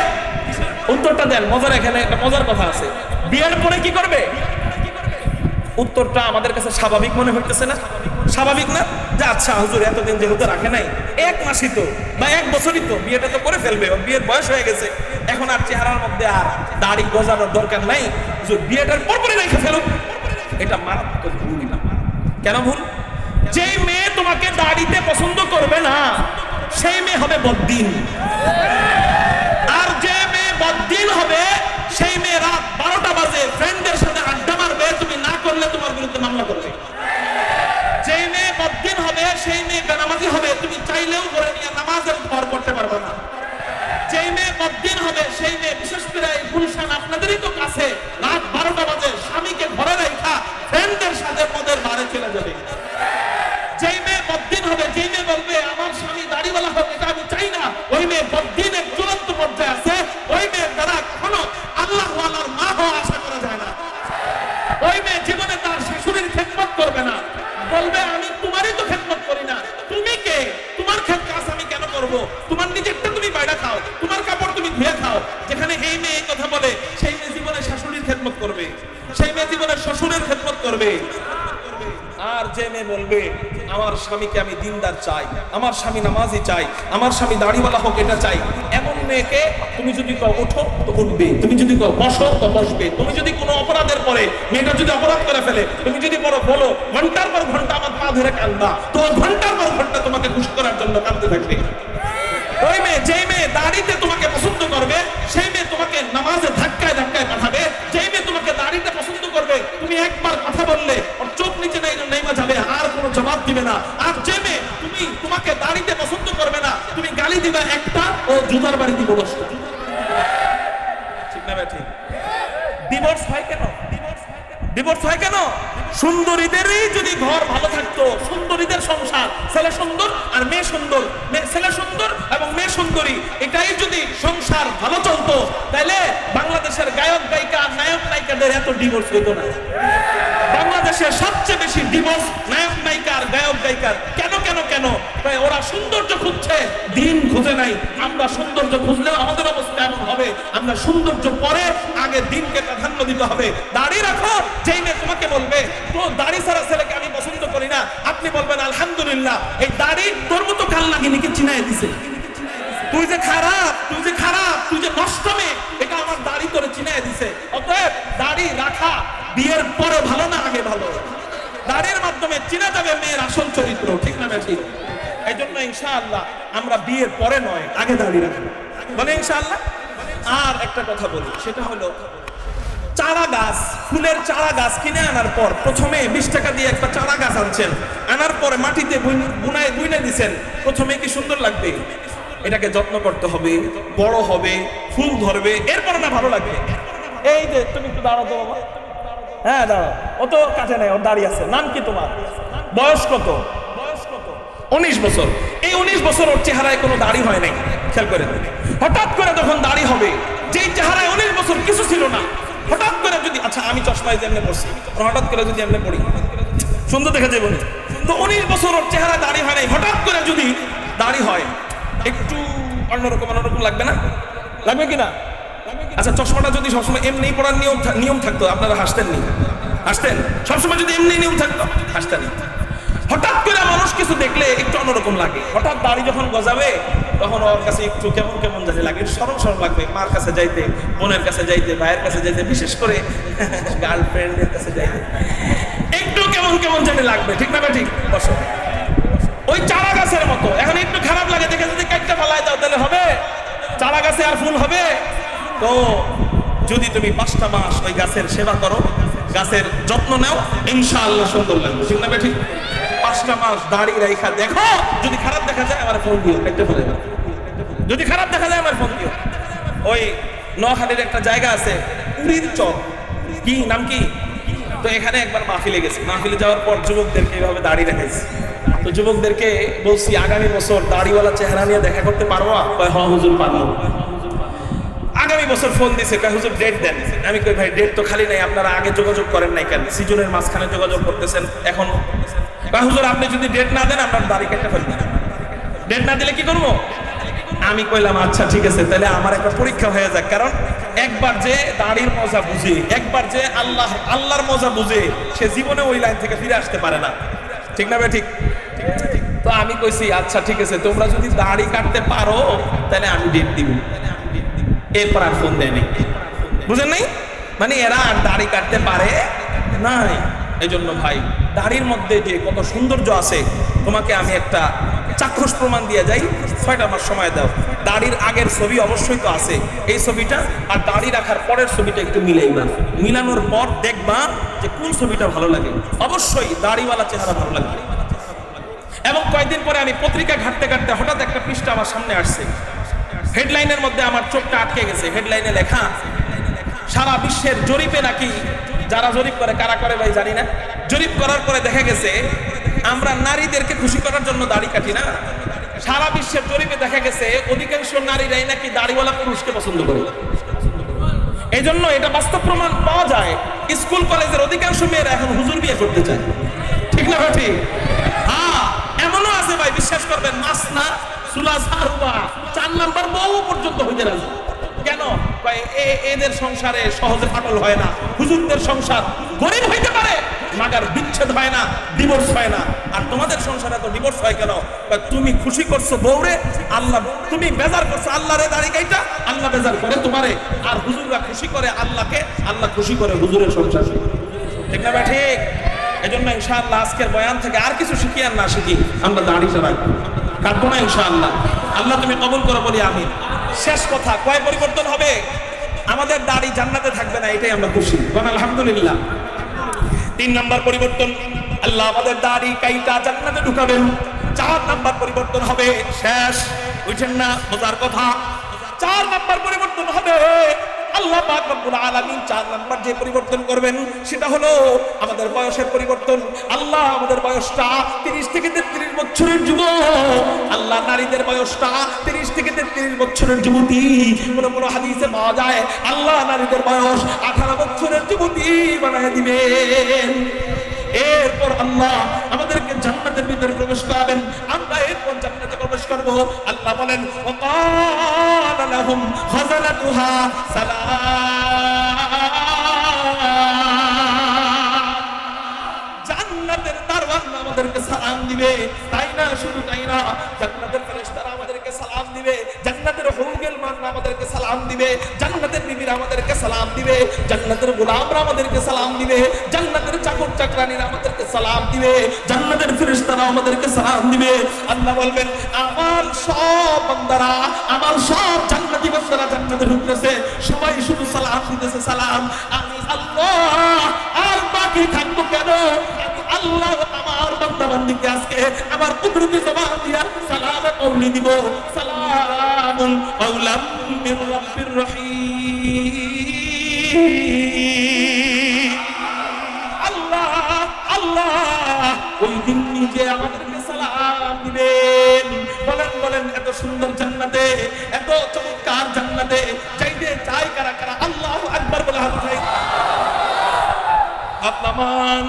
উত্তরটা দেন, মজার, এখানে একটা মজার কথা আছে। বিয়ের পরে কি করবে? উত্তরটা আমাদের কাছে স্বাভাবিক মনে হইতেছে না? স্বাভাবিক না যে আচ্ছা হুজুর এতদিন যেহেতু রাখে নাই, 1 মাসই তো বা 1 বছরই তো, বিয়েটা তো করে ফেলবে, ওর বিয়ের বয়স হয়ে গেছে, এখন আর চেহারার মধ্যে আর দাড়ি গজানোর দরকার নাই, হুজুর বিয়েটার পরপরই রেখে ফেলুক। এটা মারাত্মক ভুল। কেন ভুল? যেই মেয়ে তোমাকে দাড়িতে পছন্দ করবে না সেই মেয়ে হবে বদ্দিন, আর যে মেয়ে বদ্দিন হবে সেই মেয়ে রাত 12টা বাজে ফ্রেন্ডদের সাথে আড্ডা মারবে, তুমি না করলে তোমার বিরুদ্ধে মামলা করবে। যেই মেয়ে বদ্দিন হবে সেই মেয়ে বেনামাজি হবে, তুমি চাইলেও করে নিয়ে নামাজের ঘর করতে পারবে না। যেই মেয়ে বদ্দিন হবে সেই মেয়ে, বিশেষ করে এই গুলশান আপনাদেরই তো কাছে, রাত 12টা বাজে স্বামীকে ঘরে রেখা ফ্রেন্ডদের সাথে মদের বারে চলে যাবে। যেই মেয়ে বদ্দিন হবে, যেই মেয়ে বলবে আমার স্বামী দাড়িওয়ালা হোক, এটা আমি চাই না, ওই মেয়ে বদ্দিনের চূড়ান্ত পর্যায়ে আছে। ওই মেয়ের দ্বারা কখনো আল্লাহওয়ালার মা হওয়া আশা করা যায় না। ওই মেয়ে জীবনে তার শাশুড়ির খেদমত করবে না, বলবে আমি তোমারই তো খেদমত করি না, তুমি কে, তোমার কাজ আমি কেন করব, তোমার নিজেরটা তুমি বাইরে খাও, তোমার কাপড় তুমি ধুয়ে খাও। যেখানে এই মেয়ে কথা বলে সেই মেয়ে জীবনে শাশুড়ির খেদমত করবে, সেই মেয়ে জীবনে শ্বশুরের খেদমত করবে। আর যে মেয়ে বলবে আমার স্বামীকে আমি দিনদার চাই, আমার স্বামী নামাজি চাই, আমার স্বামী দাড়িওয়ালা হোক, এটা চাই, এমন মেয়েকে তুমি যদি কও ওঠো তো উঠবে, তুমি যদি কও বসো তো বসবে। তুমি যদি কোনো অপরাধের পরে, মেয়েটা যদি অপরাধ করে ফেলে, তুমি যদি বলো ঘন্টার পর ঘন্টা আমার পা ধরে কাঁদবা, তো ঘন্টার পর ঘন্টা তোমাকে খুশি করার জন্য কাঁদতে থাকবে। ওই মেয়ে, যেই মেয়ে দাড়িতে তোমাকে পছন্দ করবে সেই মেয়ে তোমাকে নামাজে ধাক্কায় ধাক্কায় পাঠাবে। যেই মেয়ে তোমাকে দাড়িতে পছন্দ করবে, তুমি একবার কথা বললে ওর চোখ নিচে নেমে যাবে, আর কোনো জবাব দিবে না। আর যে মেয়ে তোমাকে দাড়িতে পছন্দ করবে না, তুমি গালি দিবা একটা, ও জুতার বাড়ি দিব 10টা। ঠিক না ঠিক? ডিভোর্স হয় কেন? ডিভোর্স হয় কেন? সুন্দরীদেরই যদি ঘর ভালো থাকতো, সুন্দরীদের সংসার, ছেলে সুন্দর আর মেয়ে সুন্দর, ছেলে সুন্দর এবং মেয়ে সুন্দরী, এটাই যদি সংসার ভালো চলতো, তাহলে বাংলাদেশের গায়ক গায়িকা, নায়ক নায়িকাদের এত ডিভোর্স হইতো না। বাংলাদেশের সবচেয়ে বেশি ডিভোর্স নায়ক নায়িকার, গায়ক গায়িকার। কেন কেন কেন? ওরা সৌন্দর্য খুঁজছে, দিন খুঁজে নাই। আমরা সৌন্দর্য খুঁজলেও আমাদের অবস্থা এমন হবে, আমরা সৌন্দর্য পরে আগে দিনকে প্রাধান্য দিতে হবে। দাড়ি রাখো, যেই মেয়ে তোমাকে বলবে তো দাড়ি ছাড়া ছেলেকে আমি পছন্দ করি না, আপনি বলবেন আলহামদুলিল্লাহ, এই দাড়ি তোর মতো কাল লাগিনিকে চিনাই দিছে। তুই যে খারাপ, তুই যে খারাপ, তুই যে নষ্ট মেয়ে, এটা আমার দাড়ি তোরে চিনাই দিছে। অতএব দাড়ি রাখা বিয়ের পরে ভালো না আগে ভালো? দাড়ির মাধ্যমে চিনা যাবে মেয়ের আসল চরিত্র। ঠিক না ঠিক? এই জন্য ইনশাআল্লাহ আমরা বিয়ের পরে নয়, আগে দাড়ি রাখবো, বলে ইনশাআল্লাহ। আর একটা কথা বলি, সেটা হলো চারা গাছ, ফুলের চারা গাছ কিনে আনার পর প্রথমে 20 টাকা দিয়ে একটা চারা গাছ আনছেন, আনার পরে মাটিতে বুনে দিচ্ছেন, প্রথমে কি সুন্দর লাগবে? এটাকে যত্ন করতে হবে, বড় হবে, ফুল ধরবে, এরপর না ভালো লাগবে। এই যে তুমি একটু দাঁড়াও তো বাবা, হ্যাঁ দাঁড়াও, ও তো কাছে নাই, ওর দাঁড়িয়ে আছে। নাম কি তোমার? বয়স কত? 19 বছর। এই 19 বছর ওর চেহারায় কোনো দাড়ি হয় নাই, খেয়াল করে। হঠাৎ করে তখন দাড়ি হবে, যেই চেহারায় 19 বছর কিছু ছিল না, হঠাৎ করে যদি, আচ্ছা আমি চশমায় যেমনি পড়ছি, হঠাৎ করে যদি এমনি পড়ি সুন্দর দেখা যাবে না? তো 19 বছর ওর চেহারা দাড়ি হয় নাই, হঠাৎ করে যদি দাড়ি হয়, একটু অন্যরকম লাগবে না? লাগবে কিনা? আচ্ছা চশমাটা যদি সবসময় এমনি পড়ার নিয়ম থাকতো, আপনারা হাসতেন নি? হাসতেন? সবসময় যদি এমনি নিয়ম থাকতো, হাসতেন। হঠাৎ করে মানুষ কিছু দেখলে একটু অন্যরকম লাগে। হঠাৎ দাড়ি যখন গজাবে তখন ওর কাছে একটু কেমন কেমন জানি লাগে, সরম সরম লাগবে। মার কাছে যাইতে, বোনের কাছে যাইতে, ভাইয়ের কাছে যাইতে, বিশেষ করে গার্লফ্রেন্ডের কাছে যাইতে একটু কেমন কেমন জানি লাগবে। ঠিক না ঠিক? বসো। ওই চারা গাছের মতো এখন একটু খারাপ লাগে দেখে, যদি কাটটা ফালাই দাও তাহলে হবে? চারা গাছে আর ফুল হবে? তো যদি তুমি 5টা মাস ওই গাছের সেবা করো, গাছের যত্ন নাও, ইনশাআল্লাহ সুন্দর লাগবে। ঠিক না ঠিক? 5টা মাস দাড়ি রাইখা দেখো, যদি খারাপ দেখা যায় আমার ফোন দিও, একটা ফোন। যদি খারাপ দেখা যায় আমার ফোন দিও। ওই নোয়াখালীর একটা জায়গা আছে উড়ির চর, কি নাম কি? তো এখানে একবার মাহফিলে গেছি, মাহফিলে যাওয়ার পর যুবকদেরকে এইভাবে দাড়ি রেখেছি। তো যুবকদেরকে বলছি আগামী বছর দাড়িওয়ালা চেহারা নিয়ে দেখা করতে পারবা? হ্যাঁ হুজুর পারবো। আগামী বছর ফোন দিছে, হুজুর ডেট দেন। আমি কই ভাই ডেট তো খালি নাই, আপনারা আগে যোগাযোগ করেন নাই কেন? সিজনের মাঝখানে যোগাযোগ করতেছেন এখন। হুজুর আপনি যদি ডেট না দেন আপনার দাড়ি কেটে ফেলবেন। ডেট না দিলে কি করবো? আমি কইলাম আচ্ছা ঠিক আছে, তাহলে আমার একটা পরীক্ষা হয়ে যাক, কারণ একবার যে দাড়ির মজা বুঝে, একবার যে আল্লাহর মজা বুঝে, সে জীবনে ওই লাইন থেকে ফিরে আসতে পারে না। ঠিক না ভাই? ঠিক। তো আমি কইছি আচ্ছা ঠিক আছে, তোমরা যদি দাড়ি কাটতে পারো তাহলে আমি ডেট দিব। এরপর আর ফোন দেয়নি, বুঝেন নাই? মানে এরা আর দাড়ি কাটতে পারে নাই। এই জন্য ভাই, দাড়ির মধ্যে যে কত সৌন্দর্য আছে, তোমাকে আমি একটা চাক্ষুষ প্রমাণ দিয়ে যাই। 6টা মাস সময় দাও। দাড়ির আগের ছবি অবশ্যই তো আছে, এই ছবিটা আর দাড়ি রাখার পরের ছবিটা একটু মিলাইবা। মিলানোর পর দেখবা যে কোন ছবিটা ভালো লাগে। অবশ্যই দাড়িওয়ালা চেহারা ভালো লাগবে। এবং কয়েকদিন পরে আমি পত্রিকা ঘাটতে ঘাটতে হঠাৎ একটা পৃষ্ঠা আমার সামনে আসছে। হেডলাইনের মধ্যে আমার চোখটা আটকে গেছে। হেডলাইনে লেখা, সারা বিশ্বের জরিপে নাকি, যারা জরিপ করে, কারা করে ভাই জানি না, জরিপ করার পরে দেখা গেছে আমরা নারীদেরকে খুশি করার জন্য দাড়ি কাটি না। সারা বিশ্বের জরিপে দেখা গেছে অধিকাংশ নারীরাই নাকি দাড়িওয়ালা পুরুষকে পছন্দ করে। এই জন্য এটা বাস্তব প্রমাণ পাওয়া যায়। স্কুল কলেজের অধিকাংশ মেয়েরা এখন হুজুর বিয়ে করতে চায়। ঠিক না ভাই? ঠিক। হ্যাঁ, এমনও আছে ভাই, বিশ্বাস করবেন, মাসনা সুলাসা রুবা 4 নাম্বার বউ পর্যন্ত হইতে রাজি। কেন? এদের সংসারে সহজে ফাটল হয় না। হুজুরদের সংসার গরিব হইতে পারে, মাগার বিচ্ছেদ হয় না, ডিভোর্স হয় না। আর তোমাদের সংসারে তো ডিভোর্স হয় কেন? তুমি খুশি করছো বউরে, আল্লাহ, তুমি বেজার করছো আল্লাহরে দাড়ি কাইটা, আল্লাহ বেজার করে তোমারে। আর হুজুররা খুশি করে আল্লাহকে, আল্লাহ খুশি করে হুজুরের সংসারে। ঠিক না ভাই? ঠিক। এই জন্য ইনশাআল্লাহ আজকের বয়ান থেকে আর কিছু শিখি আর না শিখি, আমরা দাড়িটা রাখবো, কাটবো না ইনশাআল্লাহ। আল্লাহ তুমি কবুল করো, বলি আমিন। শেষ কথা, কয় পরিবর্তন হবে? আমাদের দাড়ি জান্নাতে থাকবে না, এটাই আমরা খুশি, বলেন আলহামদুলিল্লাহ। 3 নাম্বার পরিবর্তন, আল্লাহ আমাদের দাড়ি কাইটা জান্নাতে ঢুকাবেন। 4 নাম্বার পরিবর্তন হবে, শেষ, বুঝছেন না? বোঝার কথা। 4 নাম্বার পরিবর্তন হবে, আল্লাহ পাক রব্বুল আলামিন 4 নাম্বার যে পরিবর্তন করবেন সেটা হলো আমাদের বয়সের পরিবর্তন। আল্লাহ আমাদের বয়সটা 30 থেকে 33 বছরের যুবক, আল্লাহ নারীদের বয়সটা 30 থেকে 33 বছরের যুবতী। কোন হাদিসে পাওয়া যায় আল্লাহ নারীদের বয়স 18 বছরের যুবতী বানায় দিবেন। এরপর আল্লাহ আমাদেরকে জান্নাতের ভিতরে প্রবেশ করাবেন। আমরা এরপর জান্নাতে প্রবেশ করব। আল্লাহ বলেন, ওয়াকালা লাহুম খাযানাতুহা সালাম। জান্নাতের দারওয়াজা আমাদেরকে সালাম দিবে। তাই না, শুধু তাই না, জান্নাতের ফেরেশতারা আমাদেরকে সালাম দিবে, জান্নাতের হুরুল মান আমাদেরকে সালাম দিবে, জান্নাতের বিবিরা আমাদেরকে সালাম দিবে, জান্নাতের গোলামরা আমাদেরকে সালাম দিবে, জান্নাতের চাকর চাকরানীরা আমাদেরকে সালাম দিবে, জান্নাতের ফেরেশতারা আমাদেরকে সালাম দিবে। আল্লাহ বলবেন, আমার সব বান্দারা, আমার সব জান্নাতি বান্দারা জান্নাতে ঢুকতেছে, সবাই শুধু সালাম দিতেছে, সালাম। আমি আল্লাহ আর বাকি থাকবো কেন? আমি আল্লাহ আমার বান্দা বান্দিকে আজকে আমার কুদরতি জবান দিয়া সালামে কওলি দিব, সালামুন কাওলাম মির রাব্বির রহিম। আল্লাহ আল্লাহ ওই দিন নিজে আমাদেরকে সালাম দিবেন। বলেন বলেন, এত সুন্দর জান্নাতে, এত চমৎকার জান্নাতে চাইতে চাই কারা কারা? আল্লাহু আকবার বলে হাত উঠাই। আপনার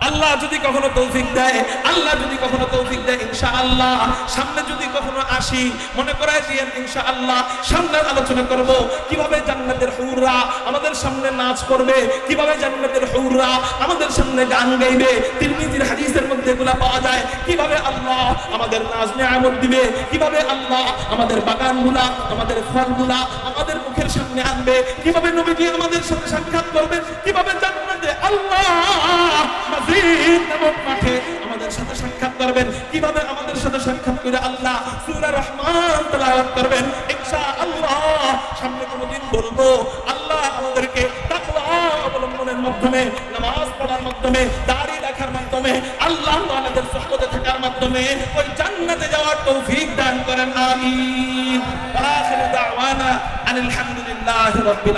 আল্লাহ যদি কখনো তৌফিক দেয়, আল্লাহ যদি কখনো তৌফিক দেয়, ইনশাআল্লাহ সামনে যদি কখনো আসি, মনে করায় দিয়েন ইনশাআল্লাহ সামনে আলোচনা করব কিভাবে জান্নাতের হুররা আমাদের সামনে নাচ করবে, কিভাবে জান্নাতের হুররা আমাদের সামনে গান গাইবে। তিরমিজির হাদিসের মধ্যে এগুলা পাওয়া যায়। কিভাবে আল্লাহ আমাদের নাজ নেয়ামত দিবে, কিভাবে আল্লাহ আমাদের বাগানগুলা, আমাদের ফলগুলা আমাদের মুখের সামনে আনবে, কিভাবে নবীজি আমাদের সাথে সাক্ষাৎ করবেন, কিভাবে জান্নাতে আল্লাহ মাজিদ নামক মাঠে আমাদের সাথে সাক্ষাৎ করবেন, কিভাবে আমাদের সাথে সাক্ষাৎ করে আল্লাহ সূরা রহমান তেলাওয়াত করবেন। ইনশাআল্লাহ সামনে কোনদিন বলবো আল্লাহ আমাদেরকে তাকওয়া অবলম্বনের মাধ্যমে, নামাজ পড়ার মাধ্যমে, দাড়ি রাখার মাধ্যমে, আল্লাহ আমাদের সুহবতে থাকার মাধ্যমে ওই জান্নাতে যাওয়ার তৌফিক দান করেন। আমিন। ওয়া আখিরু দাওয়ানা আলহামদুলিল্লাহি রাব্বিল